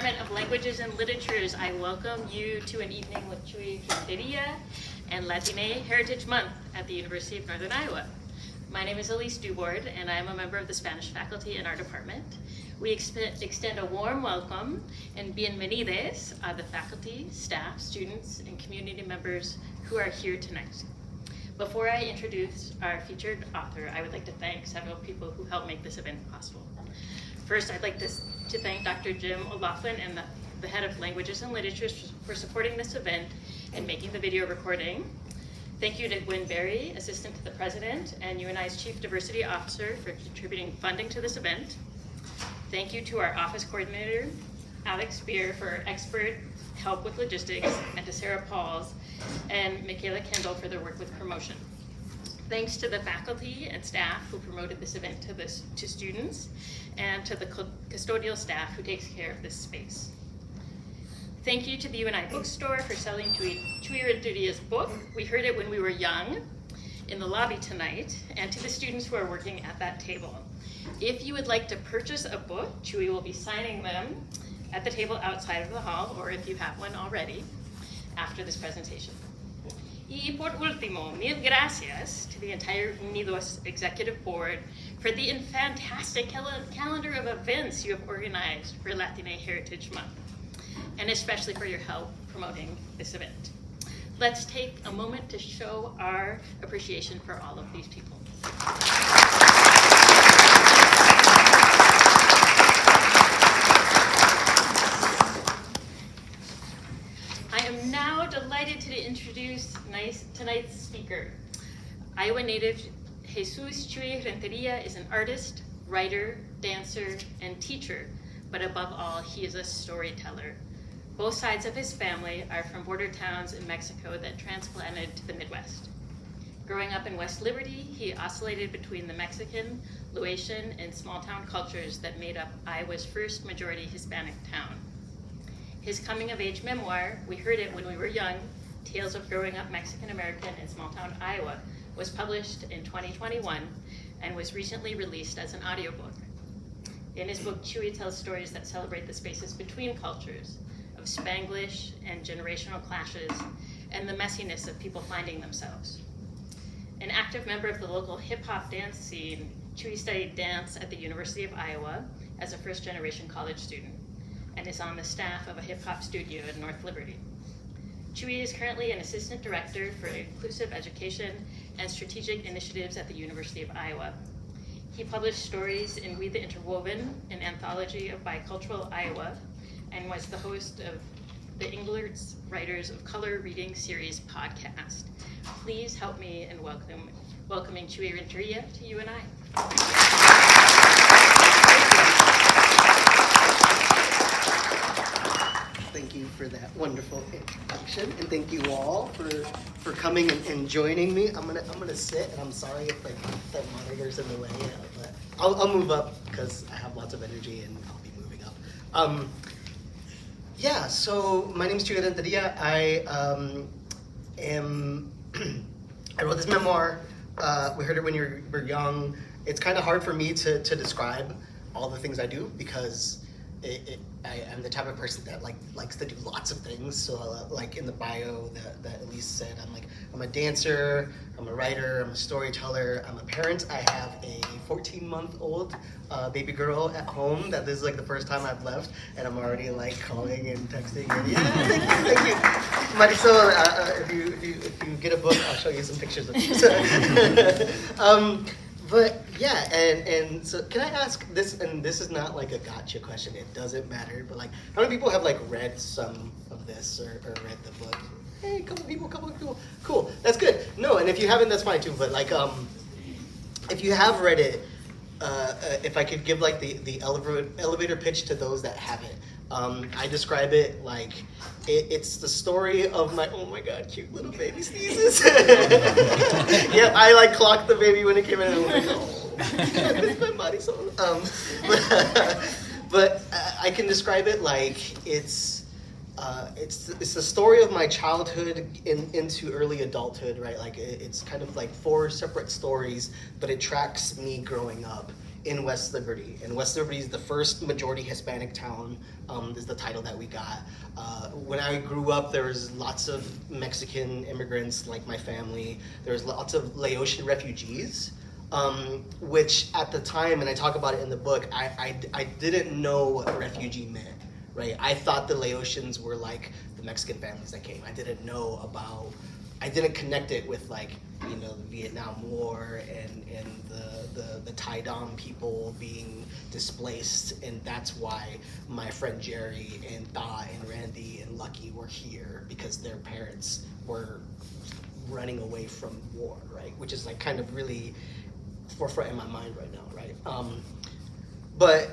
Department of Languages and Literatures, I welcome you to an evening with Chuy Renteria and Latine Heritage Month at the University of Northern Iowa. My name is Elise DuBord, and I am a member of the Spanish faculty in our department. We extend a warm welcome and bienvenides to the faculty, staff, students, and community members who are here tonight. Before I introduce our featured author, I would like to thank several people who helped make this event possible. First, I'd like to thank Dr. Jim O'Loughlin and the head of Languages and Literatures for supporting this event and making the video recording. Thank you to Gwen Berry, Assistant to the President, and UNI's Chief Diversity Officer for contributing funding to this event. Thank you to our Office Coordinator, Alex Beer, for expert help with logistics, and to Sarah Pauls and Michaela Kendall for their work with promotion. Thanks to the faculty and staff who promoted this event to students, and to the custodial staff who takes care of this space. Thank you to the UNI bookstore for selling Chuy Renteria's book, We Heard It When We Were Young, in the lobby tonight, and to the students who are working at that table. If you would like to purchase a book, Chuy will be signing them at the table outside of the hall, or if you have one already, after this presentation. Y por último, mil gracias to the entire UNIDOS Executive Board for the fantastic calendar of events you have organized for Latine Heritage Month, and especially for your help promoting this event. Let's take a moment to show our appreciation for all of these people. I am now delighted to introduce tonight's speaker. Iowa native Jesus Chuy Renteria is an artist, writer, dancer, and teacher, but above all, he is a storyteller. Both sides of his family are from border towns in Mexico that transplanted to the Midwest. Growing up in West Liberty, he oscillated between the Mexican, Laotian, and small-town cultures that made up Iowa's first majority Hispanic town. His coming-of-age memoir, We Heard It When We Were Young, Tales of Growing Up Mexican-American in Small-Town Iowa, was published in 2021 and was recently released as an audiobook. In his book, Chuy tells stories that celebrate the spaces between cultures, of Spanglish and generational clashes, and the messiness of people finding themselves. An active member of the local hip-hop dance scene, Chuy studied dance at the University of Iowa as a first-generation college student, and is on the staff of a hip-hop studio in North Liberty. Chuy is currently an assistant director for inclusive education and strategic initiatives at the University of Iowa. He published stories in We the Interwoven, an anthology of bicultural Iowa, and was the host of the Englert's Writers of Color Reading Series podcast. Please help me in welcoming Chuy Renteria to UNI. Thank you for that wonderful introduction, and thank you all for coming and joining me. I'm gonna sit, and I'm sorry if the monitor's in the way, but I'll move up because I have lots of energy and I'll be moving up. Yeah, so my name is Chuy Renteria. I wrote this memoir. We heard it when you were young. It's kind of hard for me to describe all the things I do because I'm the type of person that likes to do lots of things. So like in the bio that Elise said, I'm a dancer, I'm a writer, I'm a storyteller, I'm a parent. I have a 14-month-old baby girl at home that this is the first time I've left, and I'm already calling and texting and thank you. Marisol, if you get a book, I'll show you some pictures of you. But yeah, and so can I ask this, and this is not a gotcha question, it doesn't matter, but how many people have read some of this or read the book? Hey, a couple people, cool, that's good. No, and if you haven't, that's fine too, but if you have read it, if I could give the elevator pitch to those that haven't, I describe it it's the story of my, oh my god, cute little baby sneezes. Yeah, I clocked the baby when it came in, and I'm oh, it's my body soul. But I can describe it it's the story of my childhood into early adulthood, right? It's kind of 4 separate stories, but it tracks me growing up in West Liberty. And West Liberty is the first majority Hispanic town, is the title that we got. When I grew up, there was lots of Mexican immigrants like my family. There was lots of Laotian refugees, which at the time, and I talk about it in the book, I didn't know what refugee meant, right? I thought the Laotians were like the Mexican families that came. I didn't connect it with like, you know, the Vietnam War and the Tai Dam people being displaced, and that's why my friend Jerry and Tha and Randy and Lucky were here, because their parents were running away from war, right? Which is like kind of really forefront in my mind right now, right? But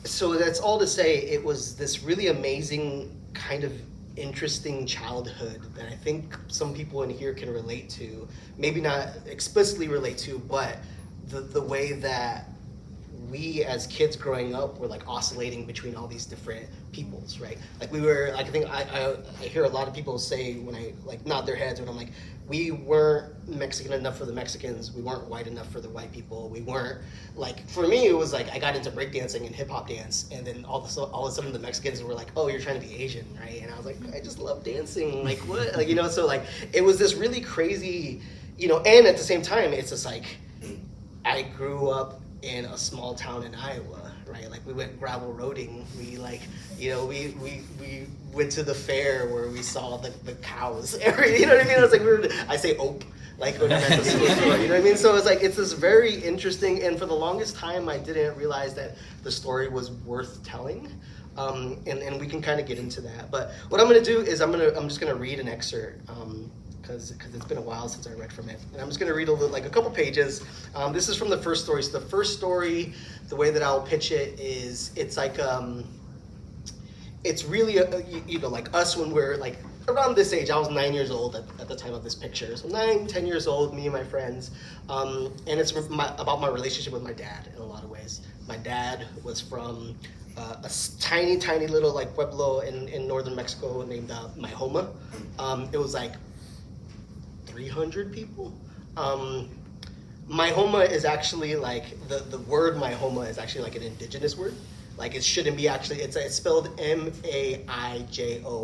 so that's all to say, it was this really amazing kind of interesting childhood that I think some people in here can relate to. Maybe not explicitly relate to, but the way that we as kids growing up were like oscillating between all these different peoples, right? Like we were, like I think I hear a lot of people say when I like nod their heads when I'm like, we weren't Mexican enough for the Mexicans, we weren't white enough for the white people, we weren't, like, for me it was like I got into breakdancing and hip hop dance, and then all of a sudden the Mexicans were like, oh, you're trying to be Asian, right? And I was like, I just love dancing, like what? Like, you know, so like it was this really crazy, you know, and at the same time it's just like, I grew up in a small town in Iowa, right? Like we went gravel roading. We like, you know, we went to the fair where we saw the cows. You know what I mean? I was like, I say ope, like when I'm at the store, you know what I mean? So it's like, it's this very interesting, and for the longest time I didn't realize that the story was worth telling. And we can kind of get into that. But what I'm gonna do is I'm just gonna read an excerpt. Because it's been a while since I read from it. And I'm just going to read a couple pages. This is from the first story. So the first story, the way that I'll pitch it is, it's like, it's really, you know, like us when we're like around this age. I was 9 years old at the time of this picture. So 9, 10 years old, me and my friends. And it's about my relationship with my dad in a lot of ways. My dad was from a tiny, tiny little like pueblo in northern Mexico named Mahoma. It was like 300 people. Mahoma is actually like, the word Mahoma is actually like an indigenous word. Like it shouldn't be actually, it's spelled Maijoma.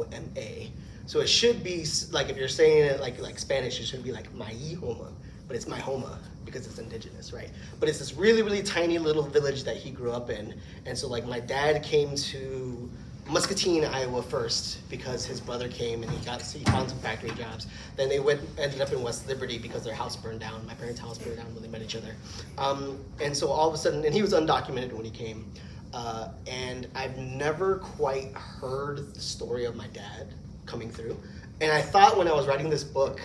So it should be like, if you're saying it like Spanish, it should be like Maihoma, but it's Mahoma because it's indigenous, right? But it's this really, really tiny little village that he grew up in. And so like my dad came to Muscatine, Iowa first because his brother came and he found some factory jobs. Then they ended up in West Liberty because their house burned down. My parents' house burned down when they met each other. And so all of a sudden, and he was undocumented when he came. And I've never quite heard the story of my dad coming through. And I thought when I was writing this book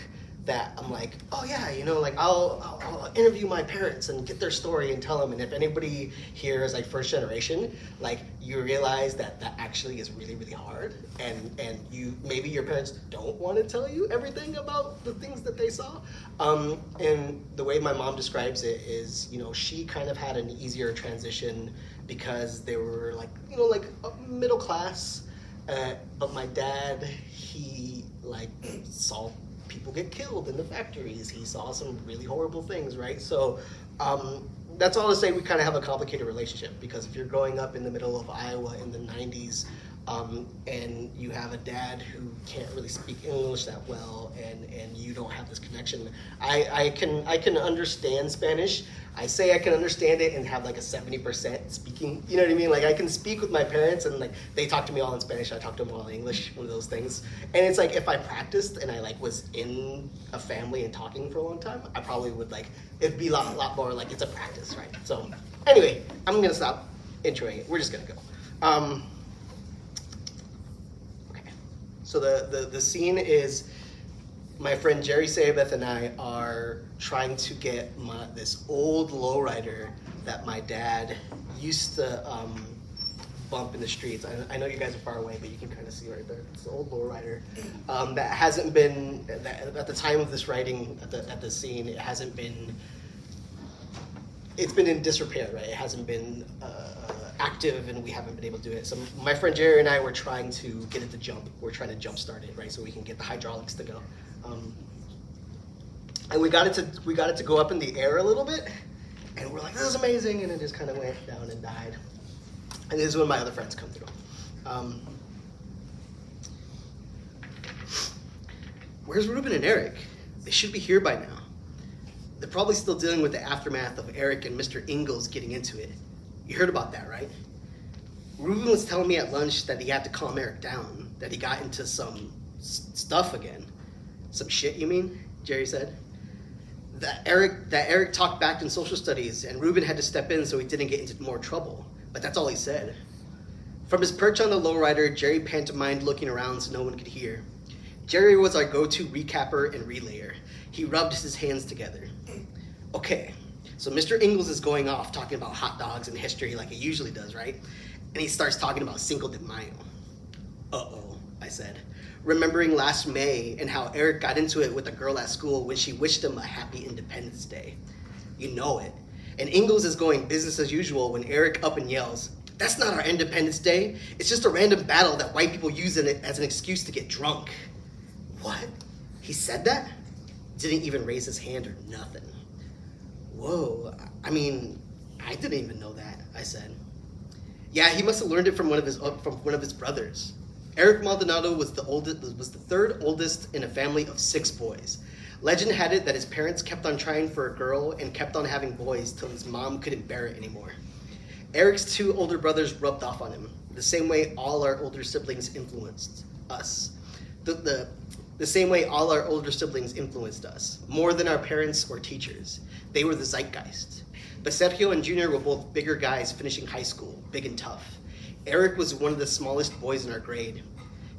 that I'm like, oh yeah, you know, like I'll interview my parents and get their story and tell them. And if anybody here is like first generation, like you realize that actually is really, really hard. And you, maybe your parents don't want to tell you everything about the things that they saw. And the way my mom describes it is, you know, she kind of had an easier transition because they were like, you know, like middle class. But my dad, he like saw people get killed in the factories. He saw some really horrible things, right? So that's all to say we kind of have a complicated relationship, because if you're growing up in the middle of Iowa in the 90s and you have a dad who can't really speak English that well and you don't have this connection, I can understand Spanish. I say I can understand it and have like a 70% speaking, you know what I mean? Like I can speak with my parents and like they talk to me all in Spanish, I talk to them all in English, one of those things. And it's like if I practiced and I like was in a family and talking for a long time, I probably would like, it'd be a lot more like it's a practice, right? So anyway, I'm gonna stop introing it. We're just gonna go. Okay, so the scene is my friend Jerry Sabeth and I are trying to get this old lowrider that my dad used to bump in the streets. I know you guys are far away, but you can kind of see right there. It's an old lowrider that hasn't been, at the time of this writing, at the scene, it hasn't been, it's been in disrepair, right? It hasn't been active and we haven't been able to do it. So my friend Jerry and I were trying to get it to jump. We're trying to jump start it, right? So we can get the hydraulics to go. And we got it to go up in the air a little bit, And we're like, this is amazing, and it just kind of went down and died. And this is when my other friends come through. Where's Ruben and Eric? They should be here by now. They're probably still dealing with the aftermath of Eric and Mr. Ingalls getting into it. You heard about that, right? Ruben was telling me at lunch that he had to calm Eric down, that he got into some stuff again. Some shit, you mean? Jerry said. That Eric talked back in social studies, and Ruben had to step in so he didn't get into more trouble. But that's all he said. From his perch on the lowrider, Jerry pantomimed looking around so no one could hear. Jerry was our go-to recapper and relayer. He rubbed his hands together. Okay, so Mr. Ingalls is going off talking about hot dogs and history like he usually does, right? And he starts talking about Cinco de Mayo. Uh-oh, I said, remembering last May and how Eric got into it with a girl at school when she wished him a happy Independence Day. You know it. And Ingalls is going business as usual when Eric up and yells, "That's not our Independence Day. It's just a random battle that white people use as an excuse to get drunk." What? He said that? Didn't even raise his hand or nothing. Whoa, I mean, I didn't even know that, I said. Yeah, he must have learned it from one of his brothers. Eric Maldonado was the third oldest in a family of 6 boys. Legend had it that his parents kept on trying for a girl and kept on having boys till his mom couldn't bear it anymore. Eric's 2 older brothers rubbed off on him, the same way all our older siblings influenced us. The same way all our older siblings influenced us, more than our parents or teachers. They were the zeitgeist. But Sergio and Junior were both bigger guys finishing high school, big and tough. Eric was one of the smallest boys in our grade.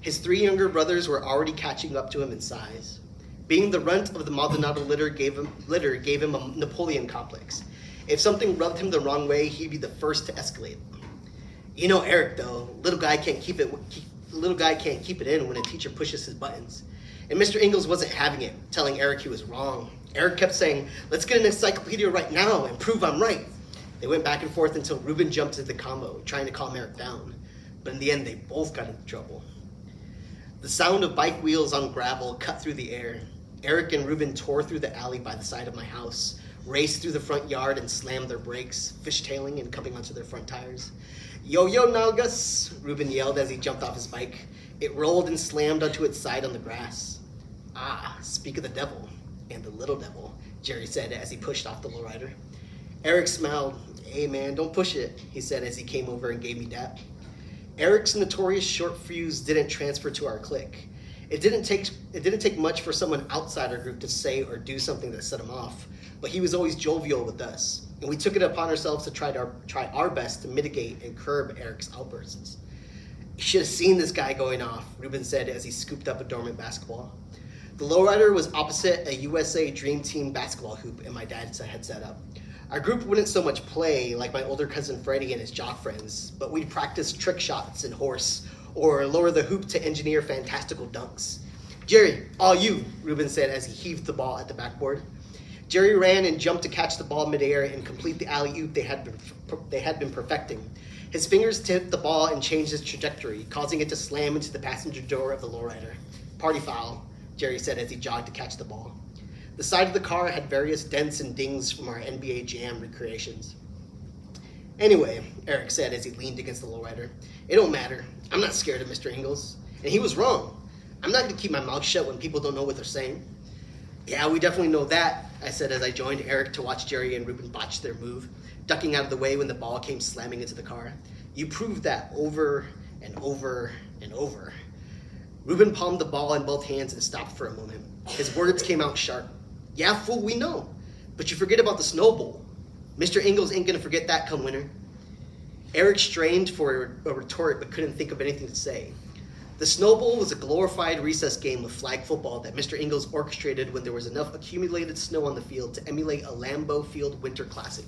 His 3 younger brothers were already catching up to him in size. Being the runt of the Maldonado litter gave him a Napoleon complex. If something rubbed him the wrong way, he'd be the first to escalate. You know Eric, though, little guy can't keep it in when a teacher pushes his buttons. And Mr. Ingalls wasn't having it, telling Eric he was wrong. Eric kept saying, "Let's get an encyclopedia right now and prove I'm right." They went back and forth until Ruben jumped into the combo, trying to calm Eric down. But in the end, they both got into trouble. The sound of bike wheels on gravel cut through the air. Eric and Ruben tore through the alley by the side of my house, raced through the front yard and slammed their brakes, fishtailing and coming onto their front tires. "Yo, yo, Nalgas," Ruben yelled as he jumped off his bike. It rolled and slammed onto its side on the grass. "Ah, speak of the devil, and the little devil," Jerry said as he pushed off the lowrider. Eric smiled. "Hey man, don't push it," he said as he came over and gave me dap. Eric's notorious short fuse didn't transfer to our clique. It didn't take much for someone outside our group to say or do something that set him off, but he was always jovial with us, and we took it upon ourselves to try our best to mitigate and curb Eric's outbursts. "You should have seen this guy going off," Ruben said as he scooped up a dormant basketball. The lowrider was opposite a USA Dream Team basketball hoop and my dad had set up. Our group wouldn't so much play like my older cousin Freddie and his jock friends, but we'd practice trick shots and horse, or lower the hoop to engineer fantastical dunks. "Jerry, all you," Ruben said as he heaved the ball at the backboard. Jerry ran and jumped to catch the ball midair and complete the alley-oop they had been perfecting. His fingers tipped the ball and changed its trajectory, causing it to slam into the passenger door of the lowrider. "Party foul," Jerry said as he jogged to catch the ball. The side of the car had various dents and dings from our NBA Jam recreations. "Anyway," Eric said as he leaned against the lowrider, "it don't matter. I'm not scared of Mr. Ingalls. And he was wrong. I'm not going to keep my mouth shut when people don't know what they're saying." "Yeah, we definitely know that," I said as I joined Eric to watch Jerry and Ruben botch their move, ducking out of the way when the ball came slamming into the car. "You proved that over and over and over." Ruben palmed the ball in both hands and stopped for a moment. His words came out sharp. "Yeah, fool, we know. But you forget about the Snow Bowl. Mr. Ingalls ain't gonna forget that come winter." Eric strained for a retort but couldn't think of anything to say. The Snow Bowl was a glorified recess game of flag football that Mr. Ingalls orchestrated when there was enough accumulated snow on the field to emulate a Lambeau Field winter classic.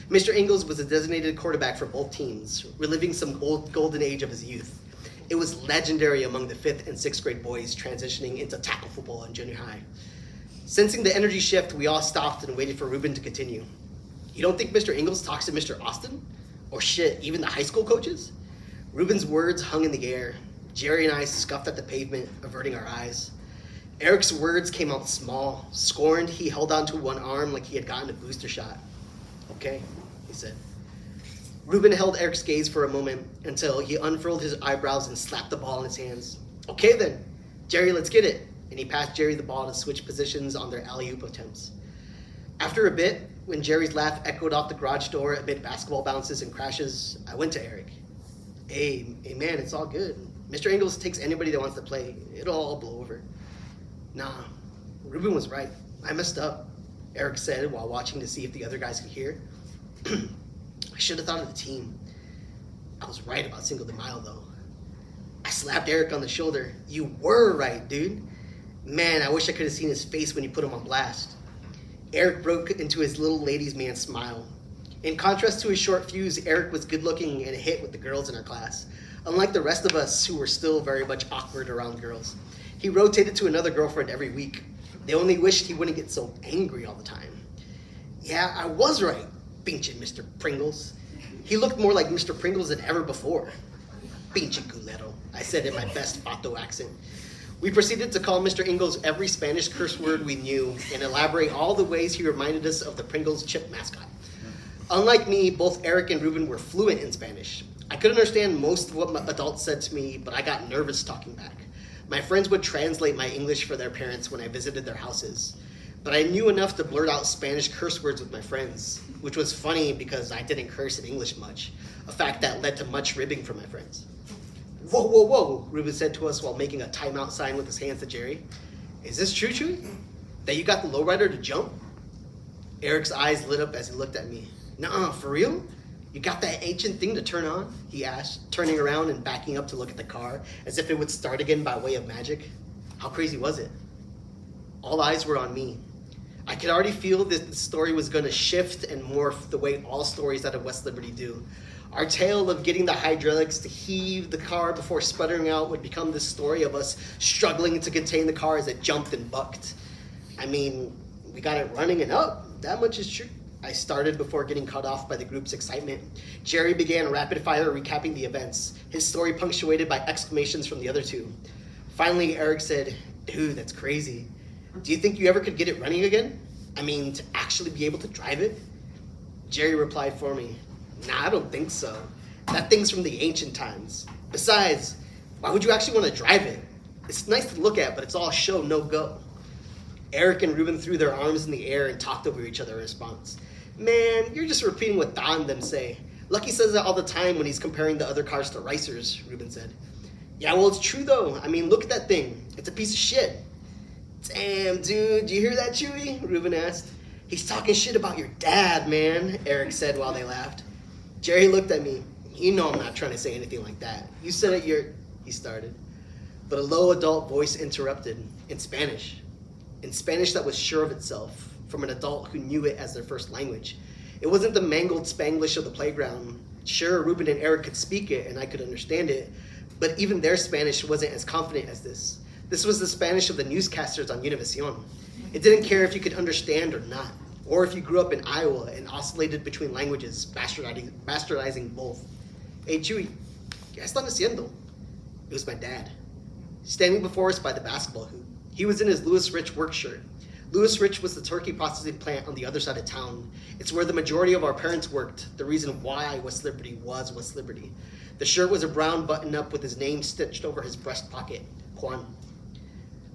Mr. Ingalls was a designated quarterback for both teams, reliving some golden age of his youth. It was legendary among the 5th and 6th grade boys transitioning into tackle football in junior high. Sensing the energy shift, we all stopped and waited for Ruben to continue. "You don't think Mr. Ingalls talks to Mr. Austin? Or shit, even the high school coaches?" Ruben's words hung in the air. Jerry and I scuffed at the pavement, averting our eyes. Eric's words came out small. Scorned, he held onto one arm like he had gotten a booster shot. Okay, he said. Ruben held Eric's gaze for a moment until he unfurled his eyebrows and slapped the ball in his hands. Okay then, Jerry, let's get it. And he passed Jerry the ball to switch positions on their alley-oop attempts. After a bit, when Jerry's laugh echoed off the garage door amid basketball bounces and crashes, I went to Eric. Hey man, it's all good. Mr. Ingles takes anybody that wants to play. It'll all blow over. Nah, Ruben was right. I messed up, Eric said while watching to see if the other guys could hear. I should have thought of the team. I was right about Cinco de Mayo, though. I slapped Eric on the shoulder. You were right, dude. Man, I wish I could have seen his face when you put him on blast. Eric broke into his little ladies' man smile. In contrast to his short fuse, Eric was good-looking and a hit with the girls in our class. Unlike the rest of us, who were still very much awkward around girls. He rotated to another girlfriend every week. They only wished he wouldn't get so angry all the time. Yeah, I was right, pinche Mr. Pringles. He looked more like Mr. Pringles than ever before. Pinche culero, I said in my best Pato accent. We proceeded to call Mr. Ingles every Spanish curse word we knew and elaborate all the ways he reminded us of the Pringles chip mascot. Unlike me, both Eric and Ruben were fluent in Spanish. I could understand most of what my adults said to me, but I got nervous talking back. My friends would translate my English for their parents when I visited their houses. But I knew enough to blurt out Spanish curse words with my friends, which was funny because I didn't curse in English much, a fact that led to much ribbing from my friends. Whoa, whoa, whoa, Ruben said to us while making a timeout sign with his hands to Jerry. Is this true, Chuy? That you got the lowrider to jump? Eric's eyes lit up as he looked at me. Nuh-uh, for real? You got that ancient thing to turn on? He asked, turning around and backing up to look at the car as if it would start again by way of magic. How crazy was it? All eyes were on me. I could already feel that the story was going to shift and morph the way all stories out of West Liberty do. Our tale of getting the hydraulics to heave the car before sputtering out would become the story of us struggling to contain the car as it jumped and bucked. I mean, we got it running and up. That much is true. I started before getting cut off by the group's excitement. Jerry began rapid fire recapping the events, his story punctuated by exclamations from the other two. Finally, Eric said, dude, that's crazy. Do you think you ever could get it running again? I mean, to actually be able to drive it? Jerry replied for me, nah, I don't think so. That thing's from the ancient times. Besides, why would you actually want to drive it? It's nice to look at, but it's all show, no go. Eric and Ruben threw their arms in the air and talked over each other in response. Man, you're just repeating what Don and them say. Lucky says that all the time when he's comparing the other cars to racers, Ruben said. Yeah, well, it's true though. I mean, look at that thing. It's a piece of shit. Damn, dude, do you hear that, Chuy? Ruben asked. He's talking shit about your dad, man, Eric said while they laughed. Jerry looked at me. You know I'm not trying to say anything like that. You said it, he started. But a low adult voice interrupted, in Spanish that was sure of itself, from an adult who knew it as their first language. It wasn't the mangled Spanglish of the playground. Sure, Ruben and Eric could speak it, and I could understand it, but even their Spanish wasn't as confident as this. This was the Spanish of the newscasters on Univision. It didn't care if you could understand or not, or if you grew up in Iowa and oscillated between languages, bastardizing both. Hey, Chuy, ¿qué están haciendo? It was my dad, standing before us by the basketball hoop. He was in his Louis Rich work shirt. Louis Rich was the turkey processing plant on the other side of town. It's where the majority of our parents worked, the reason why West Liberty was West Liberty. The shirt was a brown button-up with his name stitched over his breast pocket, Juan.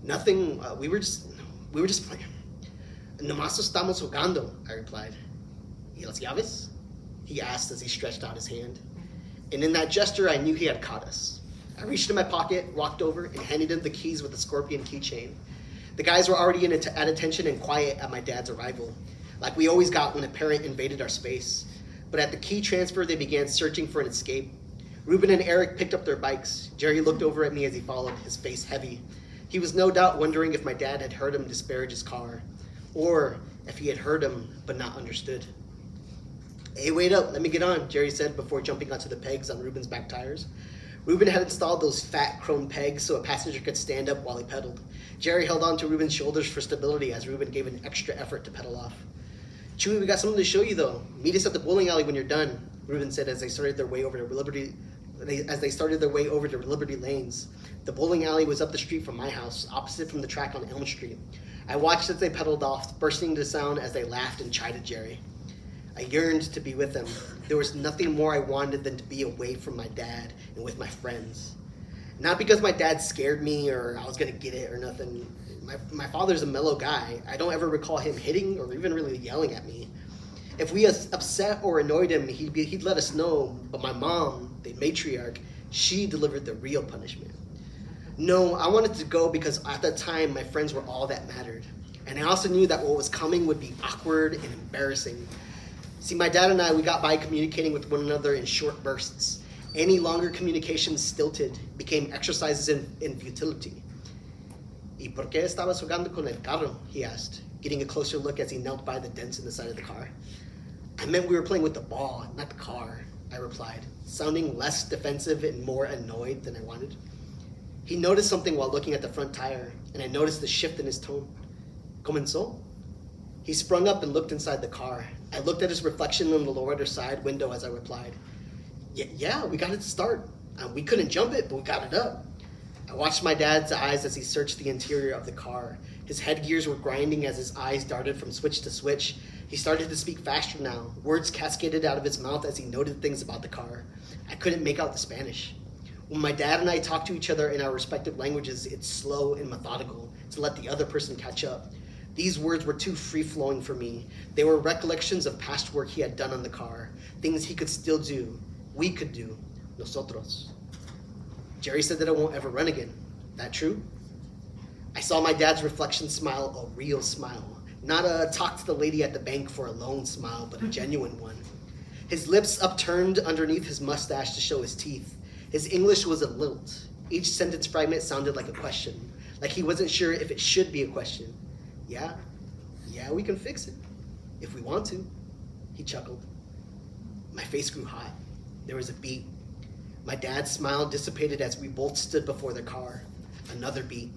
Nothing, we were just playing. Nomás estamos jugando, I replied. ¿Y las llaves? He asked as he stretched out his hand. And in that gesture, I knew he had caught us. I reached in my pocket, walked over, and handed him the keys with the scorpion keychain. The guys were already at attention and quiet at my dad's arrival, like we always got when a parent invaded our space. But at the key transfer, they began searching for an escape. Ruben and Eric picked up their bikes. Jerry looked over at me as he followed, his face heavy. He was no doubt wondering if my dad had heard him disparage his car, or if he had heard him but not understood. Hey, wait up, let me get on, Jerry said before jumping onto the pegs on Ruben's back tires. Ruben had installed those fat chrome pegs so a passenger could stand up while he pedaled. Jerry held on to Ruben's shoulders for stability as Ruben gave an extra effort to pedal off. Chuy, we got something to show you though. Meet us at the bowling alley when you're done, Ruben said as they started their way over to Liberty Lanes. The bowling alley was up the street from my house, opposite from the track on Elm Street. I watched as they pedaled off, bursting into sound as they laughed and chided Jerry. I yearned to be with him. There was nothing more I wanted than to be away from my dad and with my friends. Not because my dad scared me or I was going to get it or nothing. My father's a mellow guy. I don't ever recall him hitting or even really yelling at me. If we upset or annoyed him, he'd let us know. But my mom, the matriarch, she delivered the real punishment. No, I wanted to go because at that time my friends were all that mattered. And I also knew that what was coming would be awkward and embarrassing. See, my dad and I, we got by communicating with one another in short bursts. Any longer communications stilted, became exercises in futility. ¿Y por qué estabas jugando con el carro? He asked, getting a closer look as he knelt by the dents in the side of the car. I meant we were playing with the ball, not the car, I replied, sounding less defensive and more annoyed than I wanted. He noticed something while looking at the front tire, and I noticed the shift in his tone. ¿Comenzó? He sprung up and looked inside the car. I looked at his reflection on the lowrider side window as I replied, yeah, we got it to start. We couldn't jump it, but we got it up. I watched my dad's eyes as he searched the interior of the car. His head gears were grinding as his eyes darted from switch to switch. He started to speak faster now. Words cascaded out of his mouth as he noted things about the car. I couldn't make out the Spanish. When my dad and I talk to each other in our respective languages, it's slow and methodical to let the other person catch up. These words were too free-flowing for me. They were recollections of past work he had done on the car, things he could still do, we could do, nosotros. Jerry said that I won't ever run again. That true? I saw my dad's reflection smile, a real smile. Not a talk to the lady at the bank for a loan smile, but a genuine one. His lips upturned underneath his mustache to show his teeth. His English was a lilt. Each sentence fragment sounded like a question, like he wasn't sure if it should be a question. Yeah, we can fix it, if we want to, he chuckled. My face grew hot. There was a beat. My dad's smile dissipated as we both stood before the car. Another beat.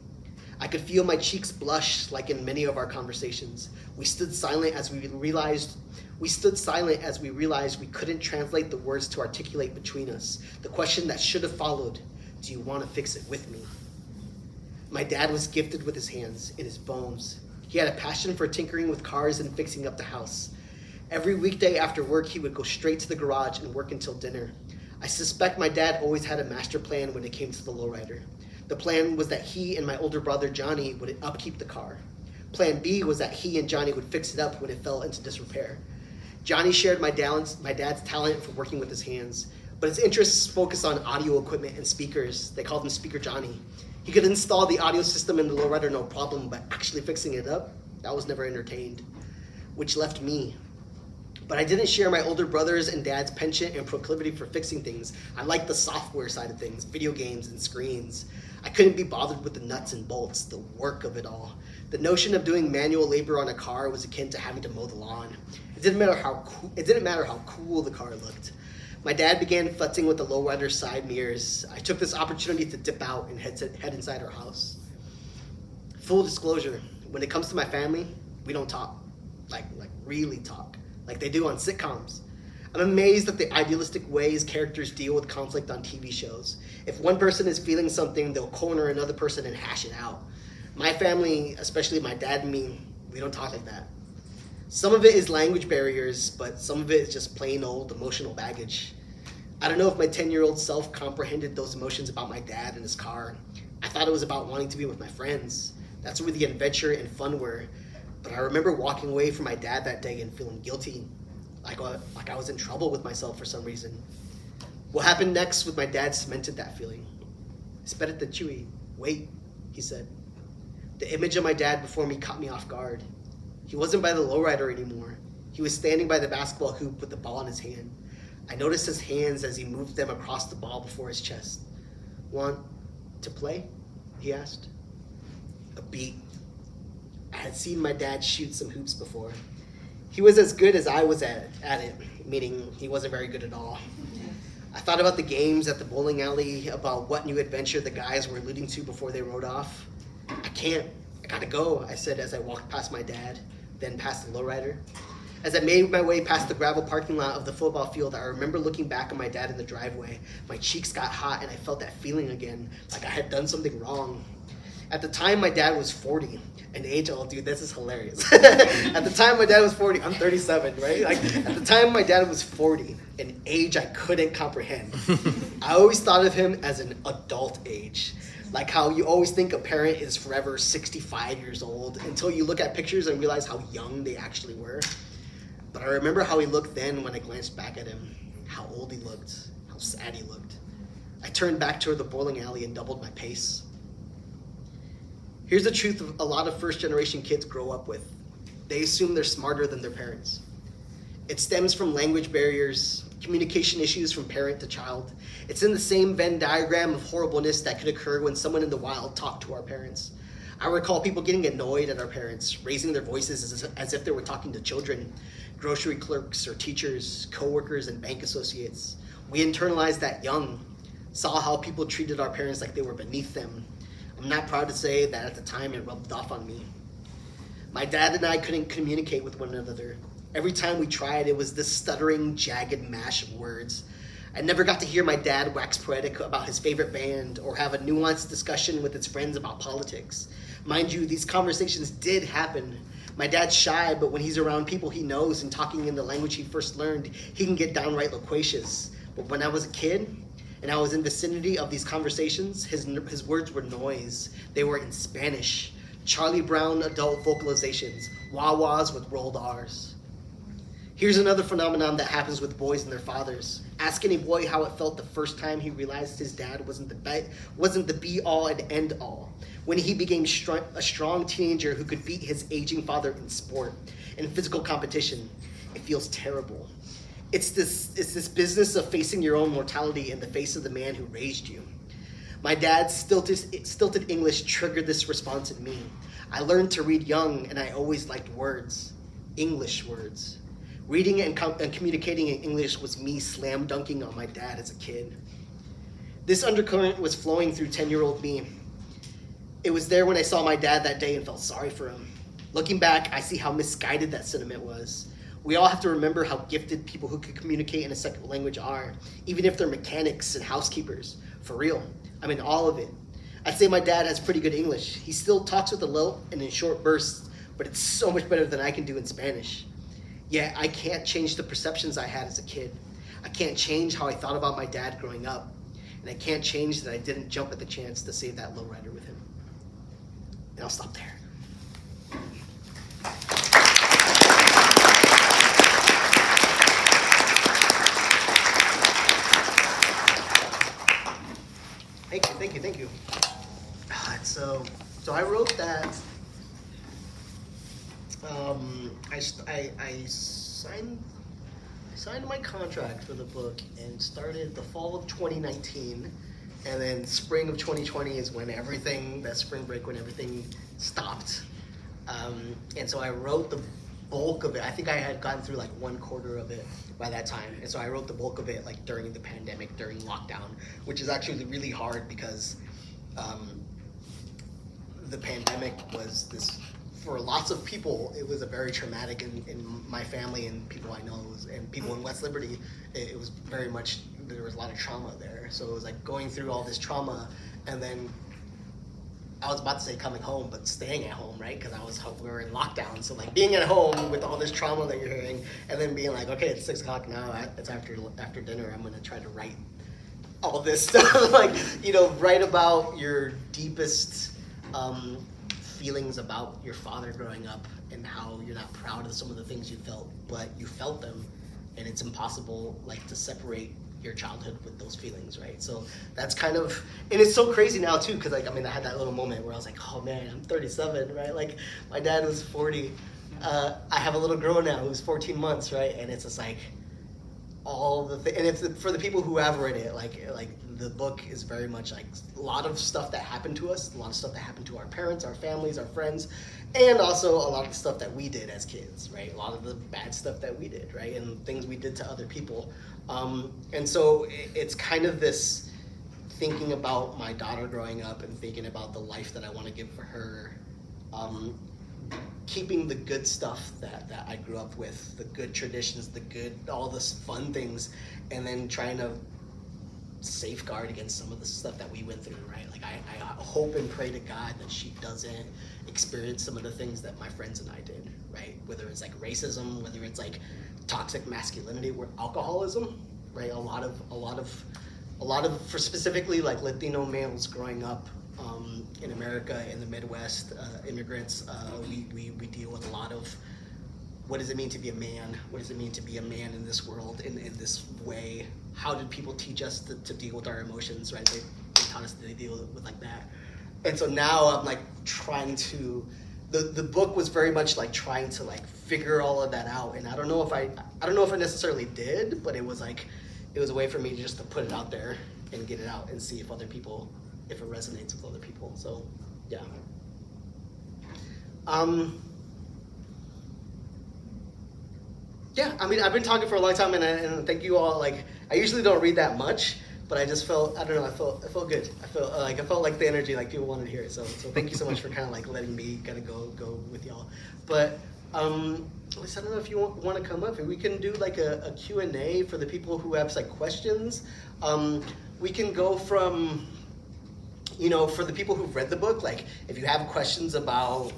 I could feel my cheeks blush like in many of our conversations. We stood silent as we realized we couldn't translate the words to articulate between us. The question that should have followed, do you want to fix it with me? My dad was gifted with his hands, in his bones. He had a passion for tinkering with cars and fixing up the house. Every weekday after work, he would go straight to the garage and work until dinner. I suspect my dad always had a master plan when it came to the lowrider. The plan was that he and my older brother, Johnny, would upkeep the car. Plan B was that he and Johnny would fix it up when it fell into disrepair. Johnny shared my dad's talent for working with his hands, but his interests focused on audio equipment and speakers. They called him Speaker Johnny. He could install the audio system in the lowrider no problem, but actually fixing it up, that was never entertained, which left me. But I didn't share my older brother's and dad's penchant and proclivity for fixing things. I liked the software side of things, video games and screens. I couldn't be bothered with the nuts and bolts, the work of it all. The notion of doing manual labor on a car was akin to having to mow the lawn. It didn't matter how cool the car looked. My dad began futzing with the lowrider side mirrors. I took this opportunity to dip out and head inside our house. Full disclosure, when it comes to my family, we don't talk. Like really talk. Like they do on sitcoms. I'm amazed at the idealistic ways characters deal with conflict on TV shows. If one person is feeling something, they'll corner another person and hash it out. My family, especially my dad and me, we don't talk like that. Some of it is language barriers, but some of it is just plain old emotional baggage. I don't know if my 10-year-old self comprehended those emotions about my dad and his car. I thought it was about wanting to be with my friends. That's where the adventure and fun were. But I remember walking away from my dad that day and feeling guilty, like I was in trouble with myself for some reason. What happened next with my dad cemented that feeling. Espérate, Chuy. Wait, he said. The image of my dad before me caught me off guard. He wasn't by the lowrider anymore. He was standing by the basketball hoop with the ball in his hand. I noticed his hands as he moved them across the ball before his chest. Want to play? He asked. A beat. I had seen my dad shoot some hoops before. He was as good as I was at it, meaning he wasn't very good at all. I thought about the games at the bowling alley, about what new adventure the guys were alluding to before they rode off. I gotta go, I said as I walked past my dad, then past the lowrider. As I made my way past the gravel parking lot of the football field, I remember looking back at my dad in the driveway. My cheeks got hot and I felt that feeling again, like I had done something wrong. At the time, my dad was 40. An age, oh dude, this is hilarious. At the time my dad was 40, I'm 37, right? Like, at the time my dad was 40, an age I couldn't comprehend. I always thought of him as an adult age. Like how you always think a parent is forever 65 years old until you look at pictures and realize how young they actually were. But I remember how he looked then when I glanced back at him, how old he looked, how sad he looked. I turned back toward the bowling alley and doubled my pace. Here's the truth a lot of first-generation kids grow up with. They assume they're smarter than their parents. It stems from language barriers, communication issues from parent to child. It's in the same Venn diagram of horribleness that could occur when someone in the wild talked to our parents. I recall people getting annoyed at our parents, raising their voices as if they were talking to children, grocery clerks or teachers, coworkers, and bank associates. We internalized that young, saw how people treated our parents like they were beneath them. I'm not proud to say that at the time it rubbed off on me. My dad and I couldn't communicate with one another. Every time we tried, it was this stuttering, jagged mash of words. I never got to hear my dad wax poetic about his favorite band or have a nuanced discussion with his friends about politics. Mind you, these conversations did happen. My dad's shy, but when he's around people he knows and talking in the language he first learned, he can get downright loquacious. But when I was a kid, and I was in the vicinity of these conversations, his words were noise. They were in Spanish. Charlie Brown adult vocalizations, wah-wahs with rolled R's. Here's another phenomenon that happens with boys and their fathers. Ask any boy how it felt the first time he realized his dad wasn't the be-all and end-all. When he became a strong teenager who could beat his aging father in sport, in physical competition. It feels terrible. It's this business of facing your own mortality in the face of the man who raised you. My dad's stilted English triggered this response in me. I learned to read young, and I always liked words, English words. Reading and communicating in English was me slam dunking on my dad as a kid. This undercurrent was flowing through 10-year-old me. It was there when I saw my dad that day and felt sorry for him. Looking back, I see how misguided that sentiment was. We all have to remember how gifted people who can communicate in a second language are, even if they're mechanics and housekeepers. For real. I mean, all of it. I'd say my dad has pretty good English. He still talks with a lilt and in short bursts, but it's so much better than I can do in Spanish. Yet I can't change the perceptions I had as a kid. I can't change how I thought about my dad growing up. And I can't change that I didn't jump at the chance to save that lowrider with him. And I'll stop there. Thank you. So I wrote that. I signed my contract for the book and started the fall of 2019, and then spring of 2020 is when that spring break when everything stopped. And so I wrote the bulk of it. I think I had gotten through like 1/4 of it by that time, and so I wrote the bulk of it like during the pandemic, during lockdown, which is actually really hard because the pandemic was this, for lots of people, it was a very traumatic, in my family and people I know, and people in West Liberty, it was very much, there was a lot of trauma there. So it was like going through all this trauma, and then I was about to say coming home, but staying at home, right? Because we were in lockdown. So like being at home with all this trauma that you're hearing, and then being like, okay, it's 6 o'clock now. It's after dinner. I'm gonna try to write all this stuff, like, write about your deepest feelings about your father growing up and how you're not proud of some of the things you felt, but you felt them, and it's impossible like to separate your childhood with those feelings, right? So that's kind of, and it's so crazy now too, because I had that little moment where I was like, oh man, I'm 37, right? Like my dad was 40. I have a little girl now who's 14 months, right? And it's just like all the and it's for the people who have read it, like the book is very much like a lot of stuff that happened to us, a lot of stuff that happened to our parents, our families, our friends, and also a lot of the stuff that we did as kids, right? A lot of the bad stuff that we did, right? And things we did to other people. And so it's kind of this thinking about my daughter growing up and thinking about the life that I want to give for her, keeping the good stuff that I grew up with, the good traditions, all the fun things, and then trying to safeguard against some of the stuff that we went through, right? Like I hope and pray to God that she doesn't experience some of the things that my friends and I did, right? Whether it's like racism, whether it's like toxic masculinity or alcoholism, right? A lot of for specifically like Latino males growing up in America, in the Midwest, immigrants, we deal with a lot of what does it mean to be a man? What does it mean to be a man in this world, in this way? How did people teach us to deal with our emotions, right? They taught us to deal with like that. And so now I'm like trying to, the book was very much like trying to like figure all of that out. And I don't know if I necessarily did, but it was a way for me just to put it out there and get it out and see if it resonates with other people. So yeah. Yeah, I mean, I've been talking for a long time, and thank you all. Like, I usually don't read that much, but I just felt, I don't know, I felt good. I felt like the energy, like people wanted to hear it. So thank you so much for kind of like letting me kind of go with y'all. But Elise, I don't know if you want to come up, and we can do like a Q&A for the people who have like questions. We can go from, for the people who've read the book, like if you have questions about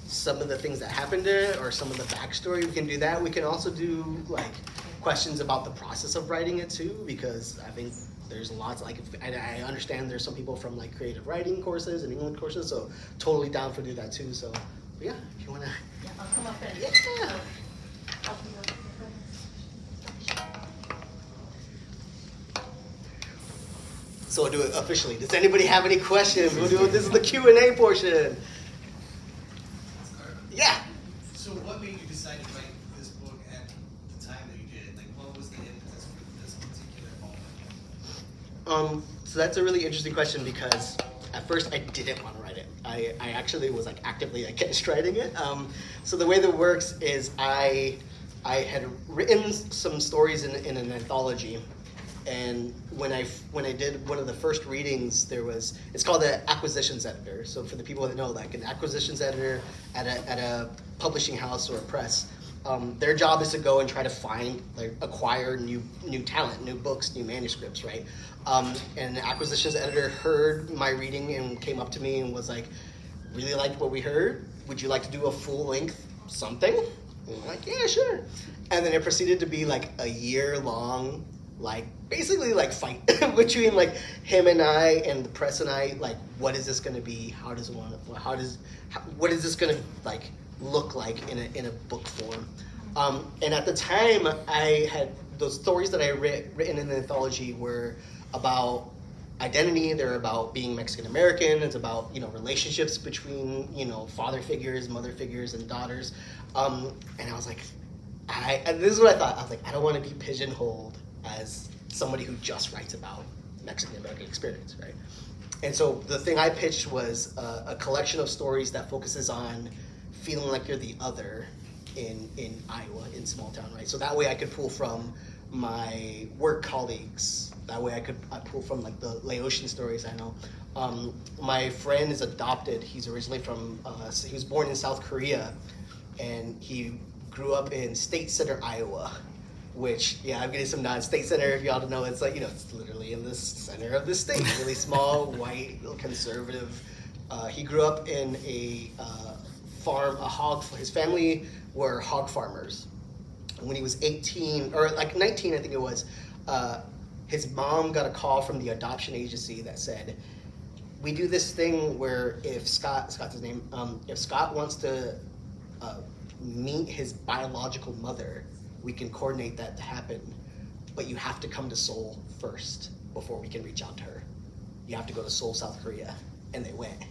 some of the things that happened there or some of the backstory, we can do that. We can also do like questions about the process of writing it too, because I think there's lots, like, I understand there's some people from like creative writing courses and English courses, so totally down for do that too. So yeah, if you wanna. Yeah, I'll come up and. Yeah. So we'll do it officially. Does anybody have any questions? We'll do it. This is the Q&A portion. Yeah. So what made you decide to write this book at the time that you did? Like, what was the impetus for this particular moment? So that's a really interesting question, because at first I didn't want to write it. I actually was like actively against writing it. So the way that works is I had written some stories in an anthology. And when I did one of the first readings, it's called an acquisitions editor. So for the people that know, like an acquisitions editor at a publishing house or a press, their job is to go and try to acquire new talent, new books, new manuscripts, right? And the acquisitions editor heard my reading and came up to me and was like, really liked what we heard. Would you like to do a full length something? And I'm like, yeah, sure. And then it proceeded to be like a year-long, basically fight between him and I and the press and I, what is this going to be? What is this going to look like in a book form? And at the time, I had those stories that I written in the anthology were about identity. They're about being Mexican American. It's about relationships between father figures, mother figures, and daughters. And I was like, and this is what I thought. I was like, I don't want to be pigeonholed as somebody who just writes about Mexican American experience, right? And so the thing I pitched was a collection of stories that focuses on feeling like you're the other in Iowa, in small town, right? So that way I could pull from my work colleagues. That way I pull from the Laotian stories I know. My friend is adopted. He's originally from, he was born in South Korea, and he grew up in State Center, Iowa. Which, yeah, I'm getting some nods. State Center, if y'all don't know, it's it's literally in the center of the state. Really small, white, conservative. He grew up in a farm, his family were hog farmers. When he was 18, or 19, I think it was, his mom got a call from the adoption agency that said, we do this thing where if Scott's his name, if Scott wants to meet his biological mother, we can coordinate that to happen, but you have to come to Seoul first before we can reach out to her. You have to go to Seoul, South Korea, and they went.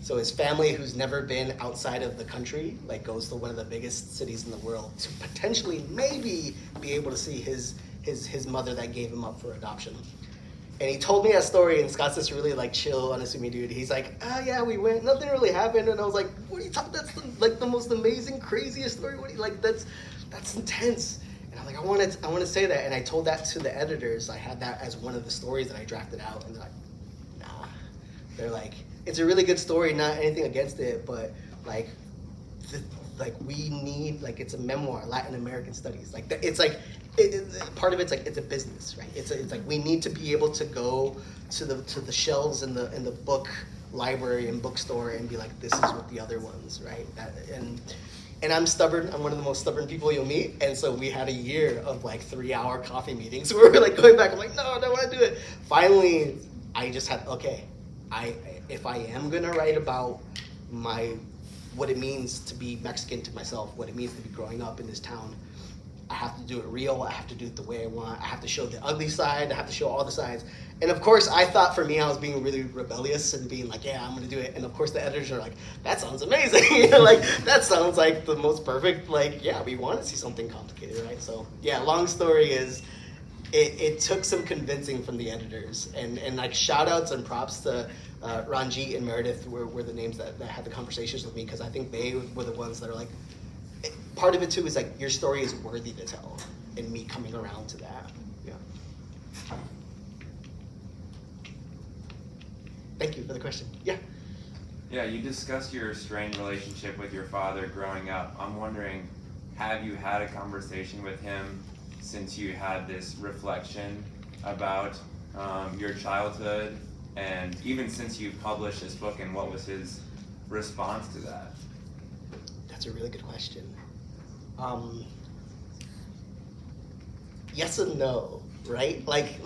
So his family, who's never been outside of the country, goes to one of the biggest cities in the world to potentially maybe be able to see his mother that gave him up for adoption. And he told me that story, and Scott's this really chill, unassuming dude. He's like, yeah, we went, nothing really happened. And I was like, what are you talking, that's the most amazing, craziest story. What are you, that's intense. And I'm like, I want to say that. And I told that to the editors. I had that as one of the stories that I drafted out. And they're like, nah. They're like, it's a really good story, not anything against it, but we need, it's a memoir, Latin American studies. It's part of it's like it's a business, right? It's like we need to be able to go to the shelves in the book library and bookstore and be like, this is what the other ones, right? And I'm stubborn. I'm one of the most stubborn people you'll meet. And so we had a year of like 3-hour coffee meetings where we're like going back. I'm like, no, I don't want to do it. Finally, I just had, okay, if I am gonna write about what it means to be Mexican to myself, what it means to be growing up in this town, I have to do it real. I have to do it the way I want. I have to show the ugly side. I have to show all the sides. And of course, I thought for me, I was being really rebellious and being like, yeah, I'm going to do it. And of course, the editors are like, that sounds amazing. You know, like, that sounds like the most perfect, like, yeah, we want to see something complicated, right? So, yeah, long story is, it took some convincing from the editors. And like, shout outs and props to Ranjit and Meredith were the names that had the conversations with me, because I think they were the ones that are like, part of it too is like, your story is worthy to tell, and me coming around to that. Yeah. Thank you for the question. Yeah. Yeah, you discussed your strained relationship with your father growing up. I'm wondering, have you had a conversation with him since you had this reflection about your childhood, and even since you published this book, and what was his response to that? That's a really good question. Yes and no, right? Like,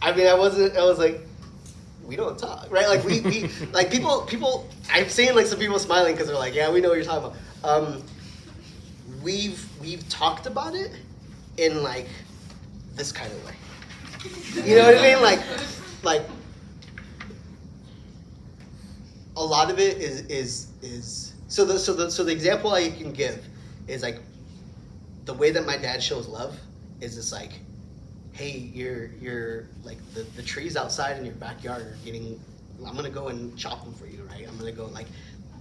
I mean, I was like, we don't talk, right? Like we like people, I've seen like some people smiling because they're like, yeah, we know what you're talking about. We've talked about it in like this kind of way. You know what I mean? Like a lot of it is so the example I can give is like the way that my dad shows love is just like, hey, you're like the trees outside in your backyard are getting, I'm gonna go and chop them for you, right? I'm gonna go like,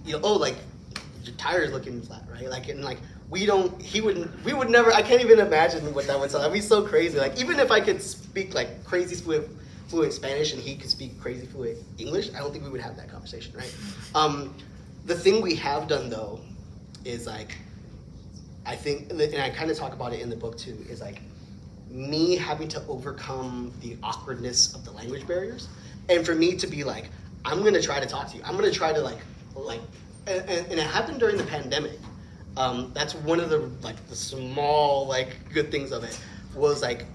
you know, oh, like your tire's looking flat, right? Like, and like we would never, I can't even imagine what that would sound. That'd be so crazy. Like, even if I could speak like crazy fluent Spanish and he could speak crazy fluent English, I don't think we would have that conversation, right? The thing we have done though is like, I think, and I kind of talk about it in the book too, is like me having to overcome the awkwardness of the language barriers, and for me to be like, I'm gonna try to talk to you. I'm gonna try to like, and it happened during the pandemic. That's one of the small like good things of it was like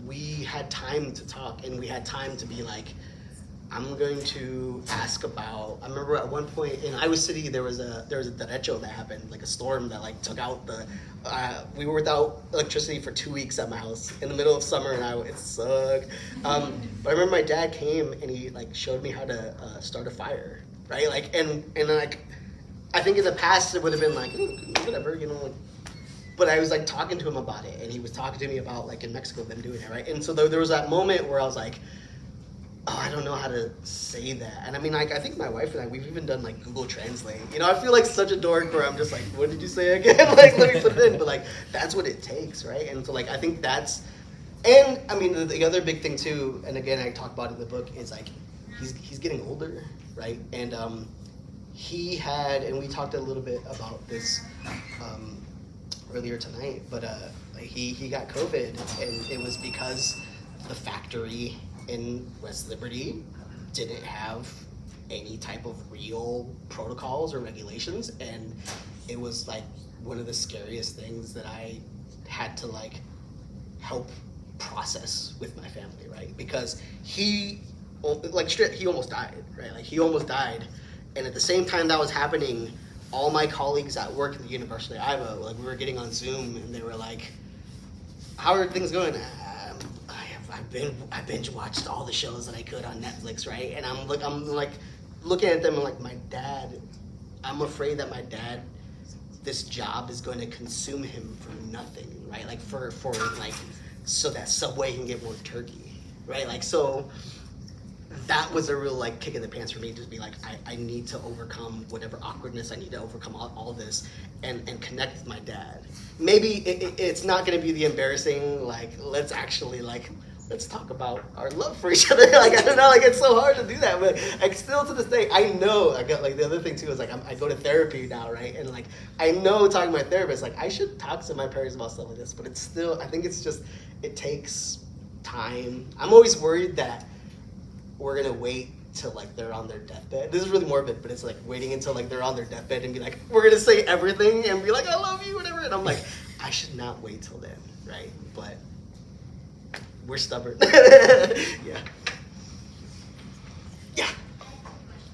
we had time to talk, and we had time to be like, I'm going to ask about, I remember at one point in Iowa City, there was a derecho that happened, like a storm that like took out we were without electricity for 2 weeks at my house in the middle of summer in Iowa. It sucked. But I remember my dad came and he like showed me how to start a fire, right? Like, and like, I think in the past it would have been like, whatever, you know, like, but I was like talking to him about it, and he was talking to me about like in Mexico them doing it, right? And so there was that moment where I was like, oh, I don't know how to say that. And I mean, like, I think my wife and I, we've even done like Google Translate. You know, I feel like such a dork where I'm just like, what did you say again? Like, let me put it in. But like, that's what it takes, right? And so like, I think that's, and I mean, the other big thing too, and again, I talk about it in the book, is like, he's getting older, right? And he had, and we talked a little bit about this earlier tonight, but he got COVID, and it was because the factory in West Liberty didn't have any type of real protocols or regulations, and it was like one of the scariest things that I had to like help process with my family, right? Because he almost died, right? Like he almost died, and at the same time that was happening, all my colleagues at work at the University of Iowa, like we were getting on Zoom, and they were like, how are things going? I binge watched all the shows that I could on Netflix, right? And I'm like looking at them and like, my dad, I'm afraid that my dad, this job is going to consume him for nothing, right? Like for like, so that Subway can get more turkey, right? Like, so that was a real like kick in the pants for me to be like, I need to overcome whatever awkwardness, I need to overcome all this and connect with my dad. Maybe it's not going to be the embarrassing, like, let's actually like let's talk about our love for each other. Like, I don't know, like, it's so hard to do that, but like, still to this day, I know, I got, like, the other thing too is, like, I go to therapy now, right, and, like, I know talking to my therapist, like, I should talk to my parents about stuff like this, but it's still, I think it's just, it takes time. I'm always worried that we're gonna wait till, like, they're on their deathbed. This is really morbid, but it's, like, waiting until, like, they're on their deathbed and be like, we're gonna say everything and be like, I love you, whatever, and I'm like, I should not wait till then, right, but we're stubborn. Yeah. Yeah.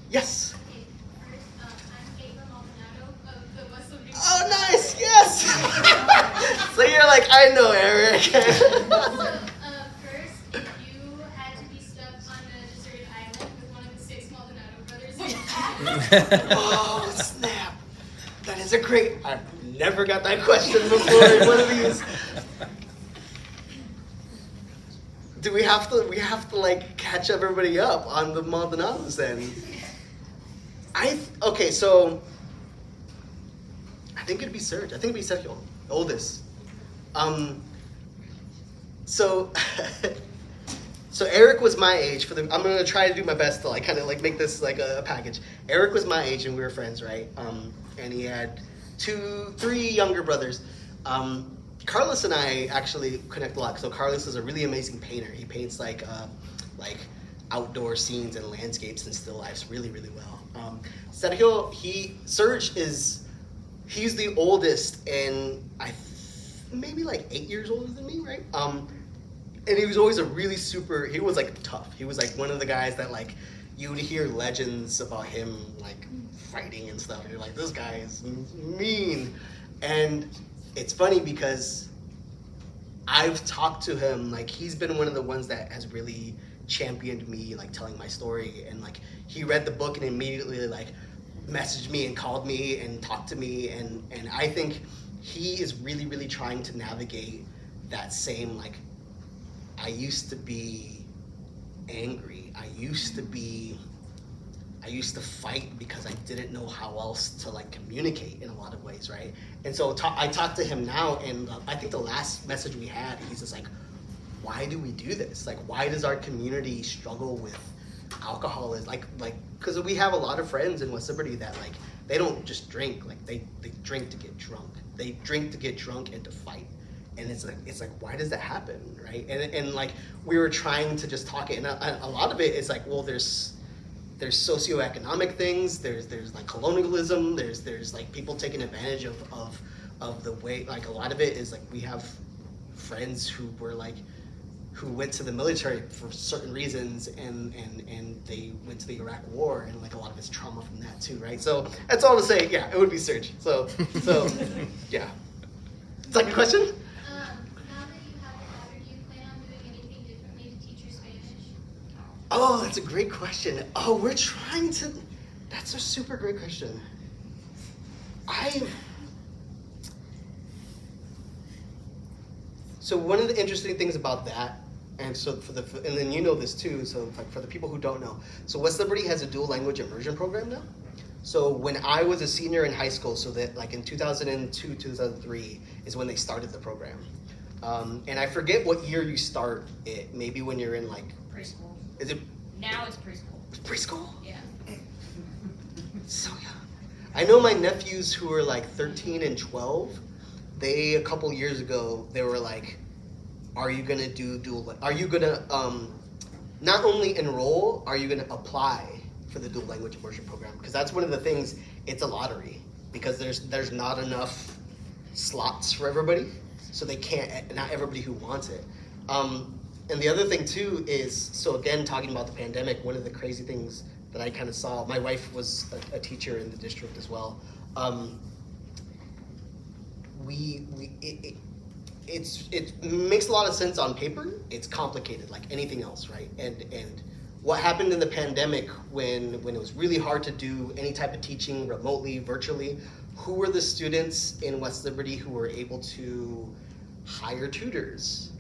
Yes. Okay, first, I'm Ava Maldonado of the West Liberty. Oh, nice. Yes. So you're like, I know Eric. So, first, if you had to be stuck on a deserted island with one of the 6 Maldonado brothers, Oh, snap. That is a great. I've never got that question before in one of these. Do we have to like catch everybody up on the Maldonados then? Okay, so I think it'd be Serge. I think it'd be Sergio, oldest. So so Eric was my age I'm gonna try to do my best to like kind of like make this like a package. Eric was my age and we were friends, right? And he had 3 younger brothers. Carlos and I actually connect a lot. So Carlos is a really amazing painter. He paints like outdoor scenes and landscapes and still lifes really, really well. Sergio, he's the oldest and maybe like 8 years older than me, right? And he was always he was like tough. He was like one of the guys that like you would hear legends about him like fighting and stuff. And you're like, this guy is mean. And it's funny because I've talked to him, like he's been one of the ones that has really championed me, like telling my story. And like he read the book and immediately like messaged me and called me and talked to me. And I think he is really, really trying to navigate that same like, I used to be angry. I used to fight because I didn't know how else to like communicate in a lot of ways, right? And so I talk to him now, and I think the last message we had, he's just like, why do we do this? Like, why does our community struggle with alcoholism? Like, because we have a lot of friends in West Liberty that like, they don't just drink, like they drink to get drunk. They drink to get drunk and to fight. And it's like, why does that happen, right? And like, we were trying to just talk it, and a lot of it is like, well, there's socioeconomic things, there's like colonialism, there's like people taking advantage of the way, like a lot of it is like we have friends who went to the military for certain reasons and they went to the Iraq War, and like a lot of it's trauma from that too, right? So that's all to say, yeah, it would be Serge. So yeah. Second question? now that you have a daughter, do you plan on doing anything differently to teach her Spanish? Oh, that's a great question. Oh, we're trying to. That's a super great question. So one of the interesting things about that, and so and then you know this too. So like for the people who don't know, so West Liberty has a dual language immersion program now. So when I was a senior in high school, so that like in 2002, 2003 is when they started the program. And I forget what year you start it. Maybe when you're in like Preschool. Is it Now it's preschool. preschool? Yeah. So young. I know my nephews who are like 13 and 12, they a couple years ago, they were like, are you gonna are you gonna not only enroll, are you gonna apply for the dual language immersion program? Because that's one of the things, it's a lottery because there's not enough slots for everybody. So they can't, not everybody who wants it. And the other thing too is, so again, talking about the pandemic, one of the crazy things that I kind of saw, my wife was a teacher in the district as well. It makes a lot of sense on paper. It's complicated like anything else, right? And what happened in the pandemic when it was really hard to do any type of teaching remotely, virtually, who were the students in West Liberty who were able to hire tutors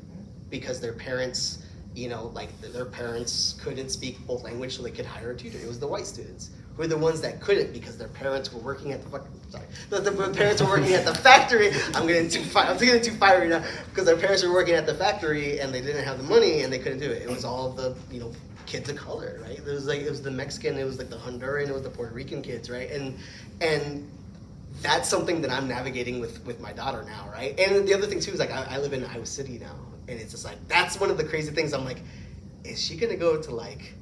because their parents like their parents couldn't speak both language, so they could hire a tutor. It was the white students who were the ones that couldn't because their parents were working at the parents were working at the factory. I'm getting too fiery now because their parents were working at the factory and they didn't have the money and they couldn't do it. It was all the kids of color, right? It was the Mexican, it was like the Honduran, it was the Puerto Rican kids, right? And that's something that I'm navigating with my daughter now, right? And the other thing too is like I live in Iowa City now, and it's just like that's one of the crazy things. I'm like, is she gonna go to like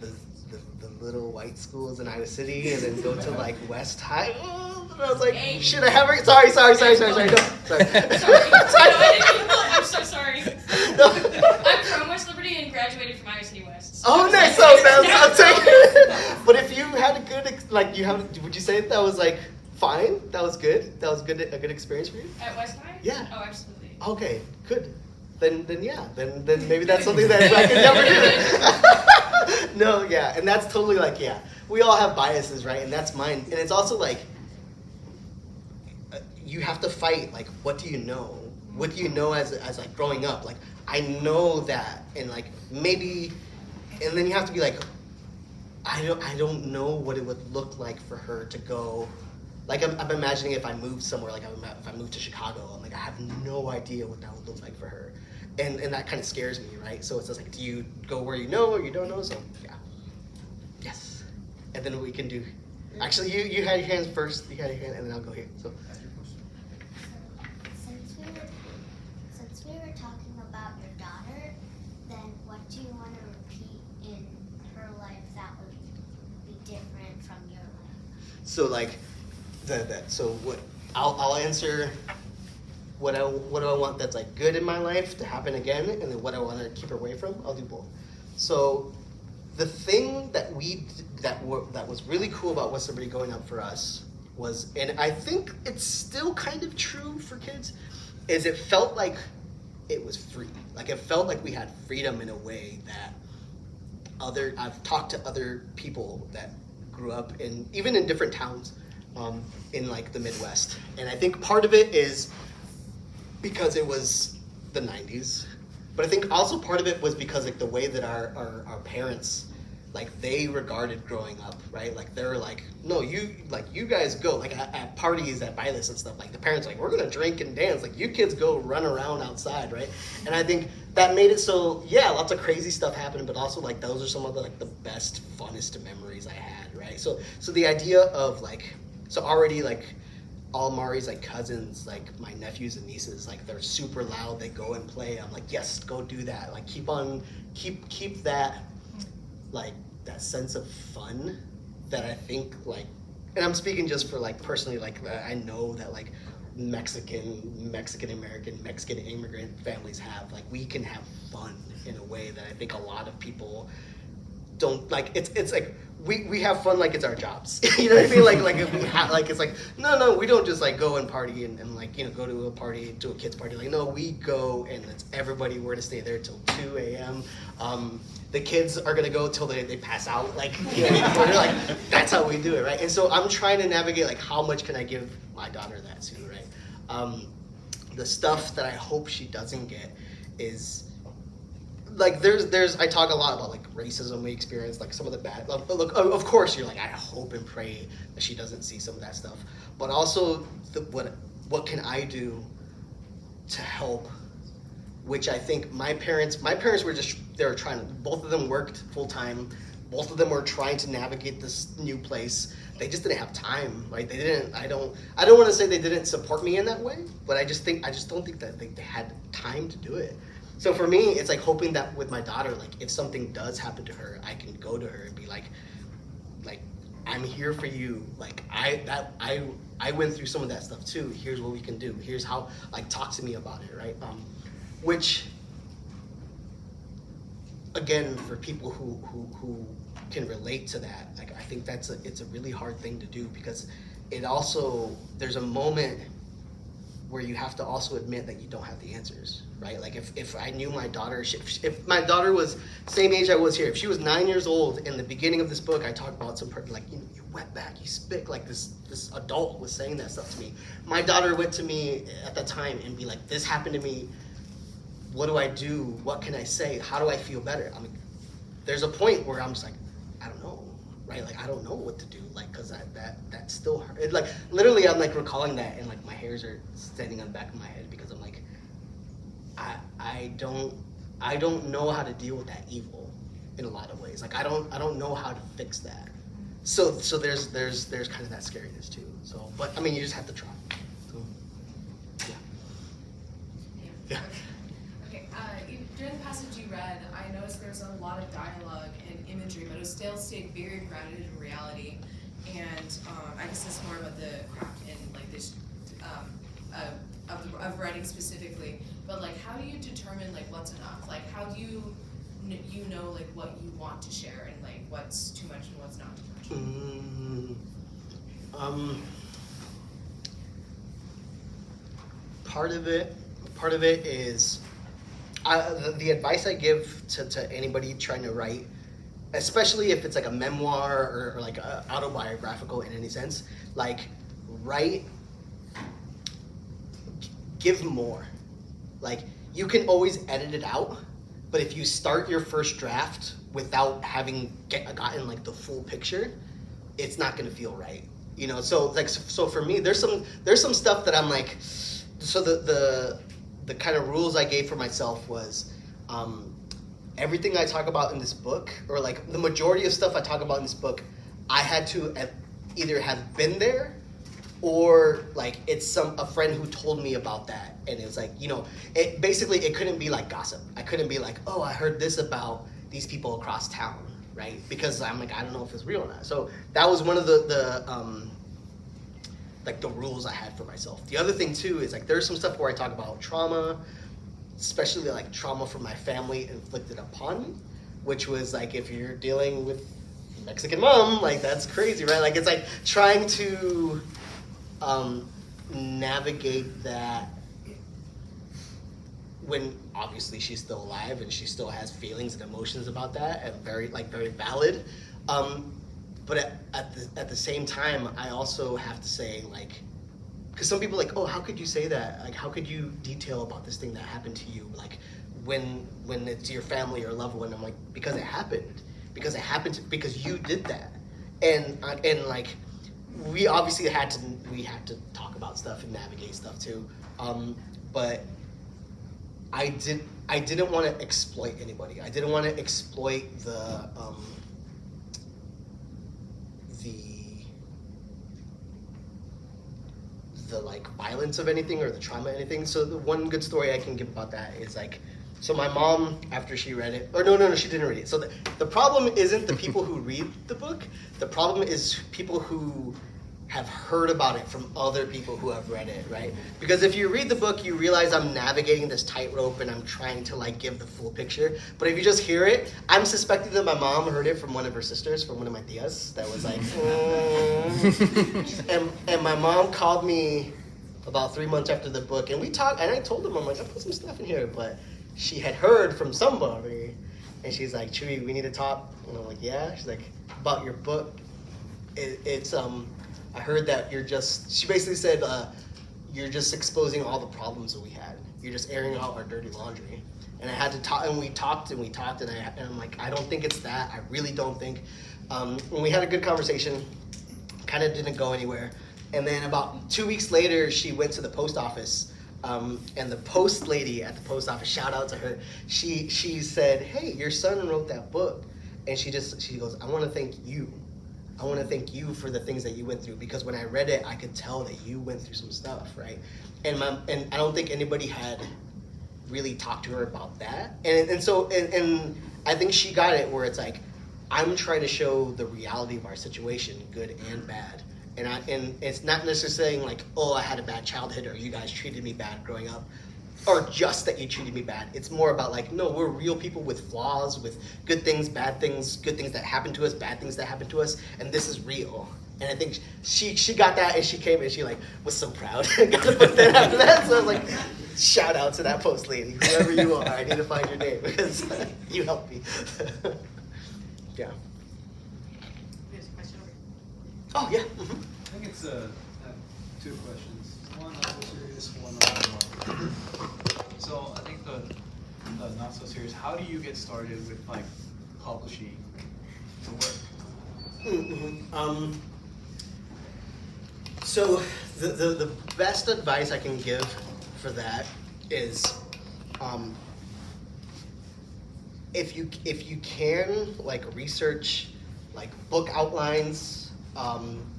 the little white schools in Iowa City and then go to like West High? Oh, and I was like, should I have her? Sorry. No, sorry. I'm so sorry. No. I'm from West Liberty and graduated from Iowa City West. So Oh, nice. So I'll take it. But if you had a good, would you say that was like fine? That was good. That was a good experience for you. At West High? Yeah. Oh, absolutely. Okay, good. Then yeah. Then maybe that's something that I could never do. No, yeah, and that's totally like yeah. We all have biases, right? And that's mine. And it's also like you have to fight. Like, what do you know? What do you know as like growing up? Like, I know that, and like maybe, and then you have to be like, I don't know what it would look like for her to go. Like I'm imagining if I moved somewhere, like if I moved to Chicago, I'm like I have no idea what that would look like for her, and that kind of scares me, right? So it's just like, do you go where you know or you don't know? So yeah, yes, and then we can do. Actually, you had your hands first. You had your hand, and then I'll go here. So. Since we were talking about your daughter, then what do you want to repeat in her life that would be different from your life? So like. So what I'll answer what do I want that's like good in my life to happen again, and then what I want to keep her away from. I'll do both. So the thing that was really cool about West Liberty going up for us was, and I think it's still kind of true for kids, is it felt like it was free. Like it felt like we had freedom in a way that I've talked to other people that grew up even in different towns. In like the Midwest, and I think part of it is because it was the 90s, but I think also part of it was because like the way that our parents, like they regarded growing up, right? Like they're like, no, you guys go like at parties at Bilis and stuff, like the parents are like, we're gonna drink and dance, like you kids go run around outside, right? And I think that made it so yeah, lots of crazy stuff happened, but also like those are some of the like the best, funnest memories I had, right? So the idea of like, so already like all Mari's like cousins, like my nephews and nieces, like they're super loud, they go and play. I'm like, yes, go do that. Like keep that, like that sense of fun that I think like, and I'm speaking just for like personally, like I know that like Mexican American, Mexican immigrant families have, like we can have fun in a way that I think a lot of people don't like. It's like we have fun like it's our jobs. You know what I mean? Like if we have, like it's like no, we don't just like go and party and like go to a party, to a kid's party. Like no, we go and it's everybody. We're gonna stay there till 2 a.m. The kids are gonna go till they pass out. Like you know, we're like that's how we do it, right? And so I'm trying to navigate like how much can I give my daughter that too, right? The stuff that I hope she doesn't get is. Like there's I talk a lot about like racism we experience, like some of the bad. Look, of course you're like I hope and pray that she doesn't see some of that stuff, but also what can I do to help? Which I think my parents were they were trying to. Both of them worked full time. Both of them were trying to navigate this new place. They just didn't have time, right? They didn't. I don't want to say they didn't support me in that way, but I just don't think that they had time to do it. So for me, it's like hoping that with my daughter, like if something does happen to her, I can go to her and be like I'm here for you. Like I went through some of that stuff too. Here's what we can do. Here's how, like talk to me about it, right? Which again, for people who can relate to that, like I think it's a really hard thing to do because it also there's a moment where you have to also admit that you don't have the answers, right? Like if I knew my daughter, if my daughter was same age I was here, if she was 9 years old, in the beginning of this book, I talked about some person like, you went back, you spit, like this adult was saying that stuff to me. My daughter went to me at that time and be like, this happened to me what do I do? What can I say? How do I feel better? I mean, there's a point where I'm just like, I don't know, right? Like, I don't know what to do, like, cause that still hurt. It, like, literally, I'm like recalling that, and like my hairs are standing on the back of my head because I'm like, I don't know how to deal with that evil in a lot of ways. Like, I don't know how to fix that. So there's kind of that scariness too. So, but I mean, you just have to try. So, yeah. Okay, during the passage you read, I noticed there was a lot of dialogue and imagery, but it still stayed very grounded in reality. And I guess it's more about the craft and like this of writing specifically. But like, how do you determine like what's enough? Like, how do you know like what you want to share and like what's too much and what's not too much? Part of it is the advice I give to anybody trying to write, especially if it's like a memoir or like a autobiographical in any sense, like write, give more. Like, you can always edit it out, but if you start your first draft without having gotten like the full picture, it's not gonna feel right. You know, so for me, there's some stuff that I'm like, so the kind of rules I gave for myself was, everything I talk about in this book, or like the majority of stuff I talk about in this book, I had to either have been there, or like it's a friend who told me about that, and it was like, you know, it couldn't be like gossip. I couldn't be like, oh, I heard this about these people across town, right? Because I'm like, I don't know if it's real or not. So that was one of the rules I had for myself. The other thing too is like, there's some stuff where I talk about trauma, especially like trauma from my family inflicted upon me, which was like, if you're dealing with Mexican mom, like that's crazy, right? Like, it's like trying to navigate that when obviously she's still alive and she still has feelings and emotions about that, and very valid. But at the same time, I also have to say, like, because some people are like, oh, how could you say that? Like, how could you detail about this thing that happened to you? Like, when it's your family or loved one, I'm like, because it happened, because you did that, and like, we obviously had to talk about stuff and navigate stuff too, but I didn't want to exploit anybody. I didn't want to exploit the like violence of anything or the trauma of anything. So the one good story I can give about that is like, so my mom, after she read it, or no, she didn't read it. So the problem isn't the people who read the book. The problem is people who have heard about it from other people who have read it, right? Because if you read the book, you realize I'm navigating this tightrope and I'm trying to like give the full picture. But if you just hear it, I'm suspecting that my mom heard it from one of her sisters, from one of my tias, that was like, and my mom called me about 3 months after the book, and we talked, and I told them, I'm like, I put some stuff in here, but she had heard from somebody, and she's like, Chuy, we need to talk. And I'm like, yeah. She's like, about your book. It's I heard that she basically said, you're just exposing all the problems that we had. You're just airing out our dirty laundry. And I had to talk, and we talked, and I'm like, I don't think it's that. I really don't think. When we had a good conversation, kind of didn't go anywhere. And then about 2 weeks later, she went to the post office, and the post lady at the post office, shout out to her, she said, hey, your son wrote that book. And she goes, I want to thank you. I want to thank you for the things that you went through, because when I read it, I could tell that you went through some stuff, right? And I don't think anybody had really talked to her about that. And so I think she got it where it's like, I'm trying to show the reality of our situation, good and bad. And it's not necessarily saying like, oh, I had a bad childhood, or you guys treated me bad growing up, or just that you treated me bad. It's more about like, no, we're real people with flaws, with good things, bad things, good things that happen to us, bad things that happen to us, and this is real. And I think she got that, and she came and she like was so proud. Got to put that after that. So I was like, shout out to that post lady, whoever you are. I need to find your name because you helped me. Yeah. There's a question over here. Oh yeah. I think it's two questions. One a little serious, one a little more. So I think the not so serious, how do you get started with like publishing the work? So the best advice I can give for that is, if you can like research like book outlines,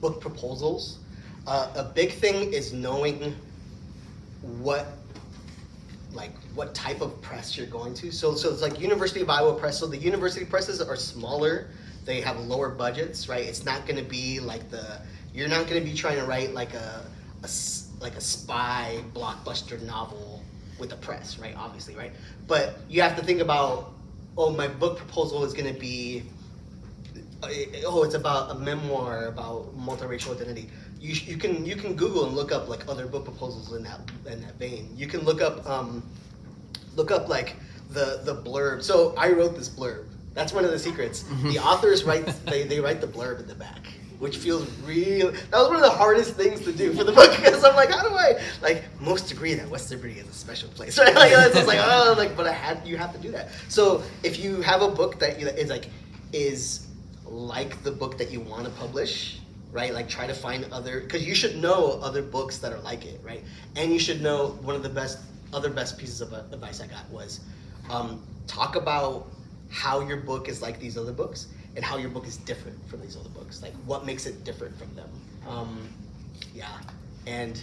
book proposals. A big thing is knowing what type of press you're going to. So it's like University of Iowa Press. So the university presses are smaller. They have lower budgets, right? It's not going to be like you're not going to be trying to write like a spy blockbuster novel with a press, right? Obviously, right? But you have to think about, my book proposal is going to be, it's about a memoir about multiracial identity. You can Google and look up like other book proposals in that vein. You can look up like the blurb. So I wrote this blurb. That's one of the secrets. The authors write they write the blurb in the back, which feels real. That was one of the hardest things to do for the book, because I'm like, how do I most agree that West Liberty is a special place, right? Like it's just like, but you have to do that. So if you have a book that is like the book that you want to publish, right? Like try to find because you should know other books that are like it, right? And you should know one of the other best pieces of advice I got was, talk about how your book is like these other books and how your book is different from these other books. Like what makes it different from them. And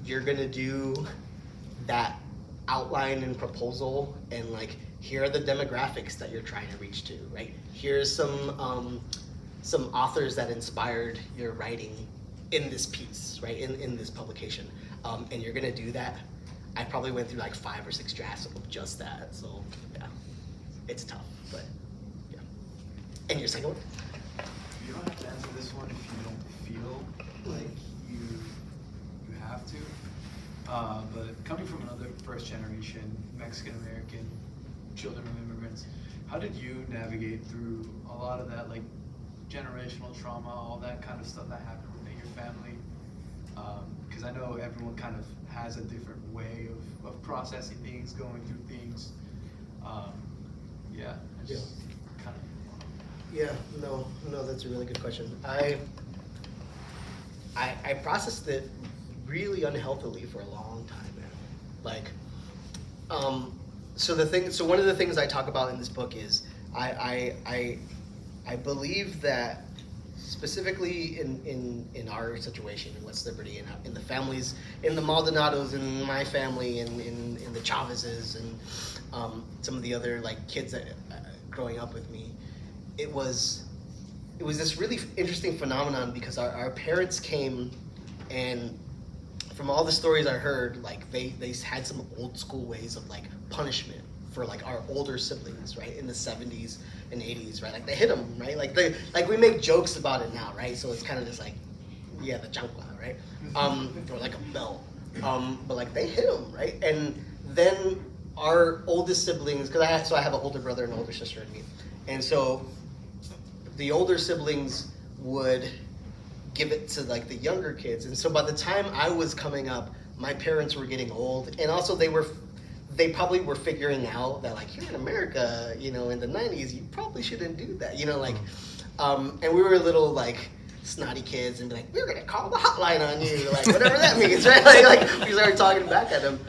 you're gonna do that outline and proposal, and like, here are the demographics that you're trying to reach to, right? Here's some authors that inspired your writing in this piece, right? In this publication. And you're gonna do that. I probably went through like 5 or 6 drafts of just that. So yeah, it's tough, but yeah. And your second one? You don't have to answer this one if you don't feel like you have to. But coming from another first generation Mexican American children of immigrants, how did you navigate through a lot of that like generational trauma, all that kind of stuff that happened within your family? Because I know everyone kind of has a different way of processing things, going through things. No, that's a really good question. I processed it really unhealthily for a long time, man. Like, so one of the things I talk about in this book is I believe that specifically in our situation in West Liberty and in the families, in the Maldonados, in my family, and in the Chavezes, and some of the other like kids that growing up with me, it was this really interesting phenomenon, because our parents came, and from all the stories I heard, like they had some old school ways of like punishment for like our older siblings, right, in the 70s and 80s, right? Like they hit them, right? Like we make jokes about it now, right? So it's kind of just like, the chancla, right? Or like a belt. But like they hit them, right? And then our oldest siblings, because I have an older brother and an older sister than me, and so the older siblings would give it to like the younger kids, and so by the time I was coming up, my parents were getting old, and also they probably were figuring out that like here in America, in the 90s, you probably shouldn't do that, and we were little like snotty kids and be like, we're gonna call the hotline on you, like whatever that means, right? Like we started talking back at them.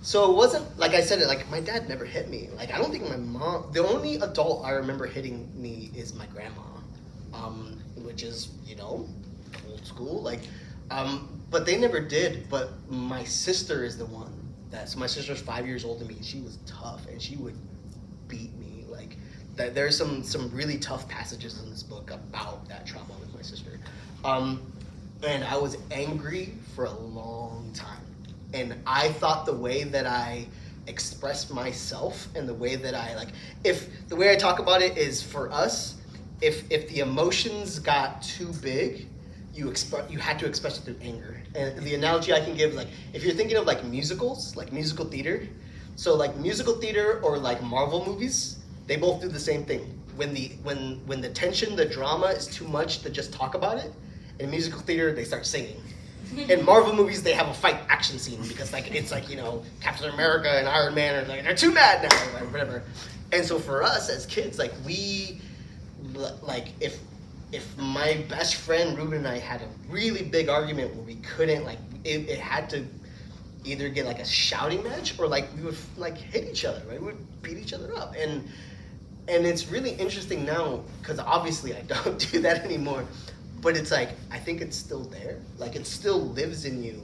So it wasn't, like I said, like my dad never hit me. Like I don't think my mom, the only adult I remember hitting me is my grandma, which is, old school, like, but they never did. But my sister is the one so my sister's 5 years older than me. She was tough, and she would beat me. Like, there's some really tough passages in this book about that trauma with my sister. And I was angry for a long time. And I thought the way that I expressed myself and the way that I the way I talk about it is, for us, if the emotions got too big, you had to express it through anger. And the analogy I can give is like, if you're thinking of like musicals, like musical theater, so like musical theater or like Marvel movies, they both do the same thing. When the tension, the drama is too much to just talk about it, in musical theater they start singing. in Marvel movies they have a fight action scene because like it's like, you know, Captain America and Iron Man are like, they're too mad now, or whatever. And so for us as kids, like if my best friend Ruben and I had a really big argument where we couldn't, like, it had to either get like a shouting match or like we would like hit each other, right? We would beat each other up. And it's really interesting now because obviously I don't do that anymore, but it's like I think it's still there, like it still lives in you.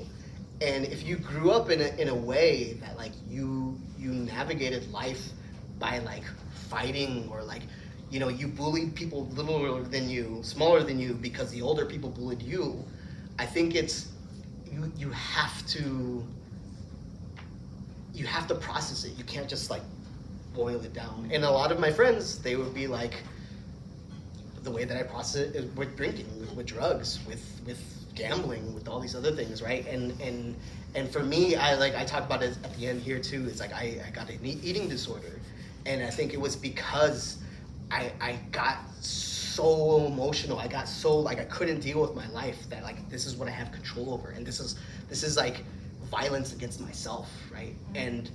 And if you grew up in a way that like you navigated life by like fighting, or like, you know, you bullied people littler than you, smaller than you because the older people bullied you, I think it's you have to process it. You can't just like boil it down. And a lot of my friends, they would be like, the way that I process it is with drinking, with drugs, with gambling, with all these other things, right? And for me, I talk about it at the end here too. It's like I got an eating disorder, and I think it was because I got so emotional. I got so like I couldn't deal with my life, that like this is what I have control over, and this is like violence against myself, right? And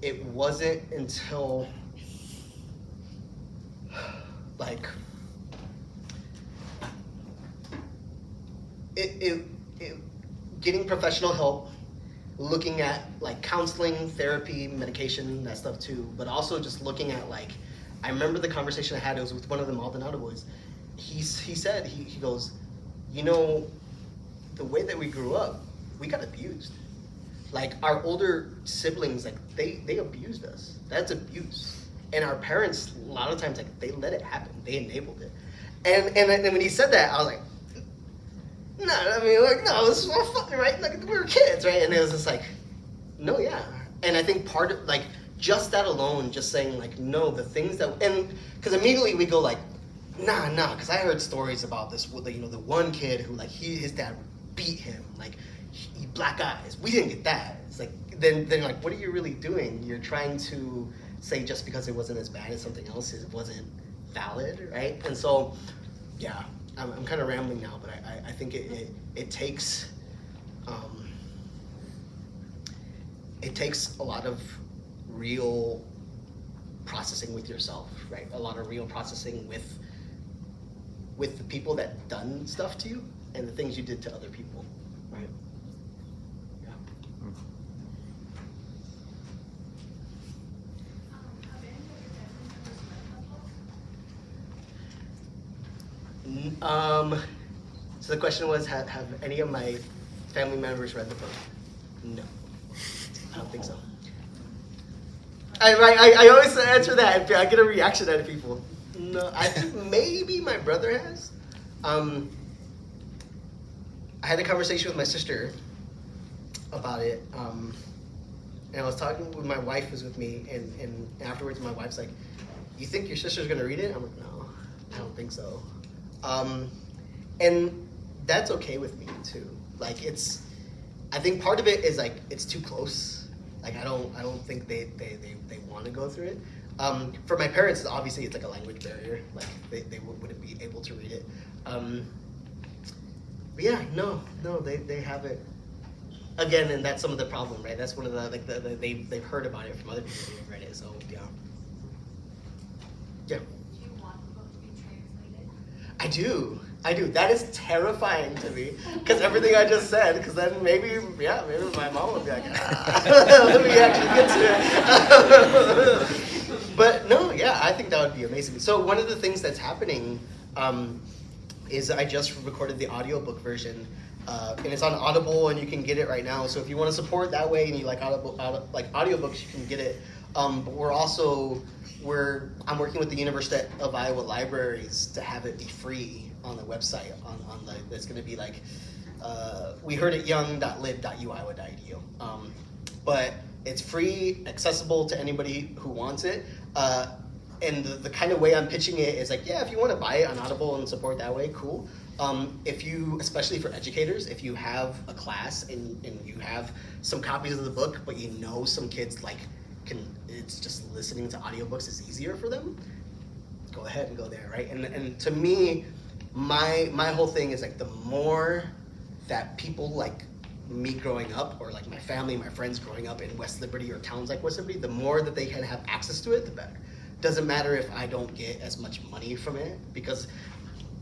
it wasn't until like it getting professional help, looking at like counseling, therapy, medication, that stuff too, but also just looking at like, I remember the conversation I had, it was with one of the Maldonado boys. He said, he goes, you know, the way that we grew up, we got abused. Like our older siblings, like they abused us. That's abuse. And our parents, a lot of times, like they let it happen. They enabled it. And then when he said that, I was like, no, I mean, like, no, this is all fun, right? Like we were kids, right? And it was just like, no, yeah. And I think part of like just that alone, just saying like, no, the things that, and because immediately we go like, nah, because I heard stories about this, you know, the one kid who like his dad beat him, like he black eyes. We didn't get that. It's like then like, what are you really doing? You're trying to say just because it wasn't as bad as something else, it wasn't valid, right? And so, yeah, I'm kind of rambling now, but I think it takes a lot of real processing with yourself, right? A lot of real processing with the people that done stuff to you and the things you did to other people, right? Yeah. So the question was, have any of my family members read the book? No, I don't think so. I always answer that. I get a reaction out of people. No, I think maybe my brother has. I had a conversation with my sister about it, and I was talking with my wife was with me, and afterwards my wife's like, "You think your sister's gonna read it?" I'm like, "No, I don't think so." And that's okay with me too. Like I think part of it is like it's too close. Like I don't think they want to go through it. For my parents, obviously it's like a language barrier. Like they wouldn't be able to read it. But yeah, no, they haven't. Again, and that's some of the problem, right? That's one of the like they've heard about it from other people who have read it. So yeah. Yeah. Do you want the book to be translated? I do. That is terrifying to me because everything I just said. Because then maybe my mom would be like, let me actually get to it. But no, yeah, I think that would be amazing. So one of the things that's happening is I just recorded the audiobook version, and it's on Audible, and you can get it right now. So if you want to support that way and you like audiobooks, you can get it. But I'm working with the University of Iowa Libraries to have it be free on the website. It's going to be like we heard it young.lib.uiowa.edu. But it's free, accessible to anybody who wants it. And the kind of way I'm pitching it is like, yeah, if you want to buy it on Audible and support that way, cool. If you, especially for educators, if you have a class and you have some copies of the book, but you know some kids like it's just listening to audiobooks is easier for them, go ahead and go there, right? And to me, my whole thing is like the more that people like me growing up, or like my family, my friends growing up in West Liberty or towns like West Liberty, the more that they can have access to it, the better. Doesn't matter if I don't get as much money from it, because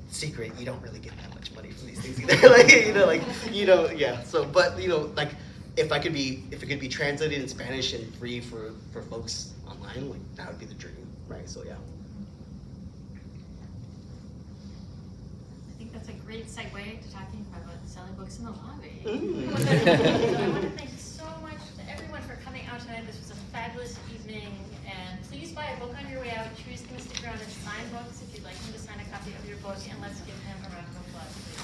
secret, you don't really get that much money from these things either. Yeah. So, but like if it could be translated in Spanish and free for folks online, like that would be the dream, right? So yeah. I think that's a great segue to talking about selling books in the lobby. Mm. So I want to thank so much to everyone for coming out tonight. This was a fabulous evening, and please buy a book on your way out. Chuy's going to stick around and sign books if you'd like him to sign a copy of your book, and let's give him a round of applause, please.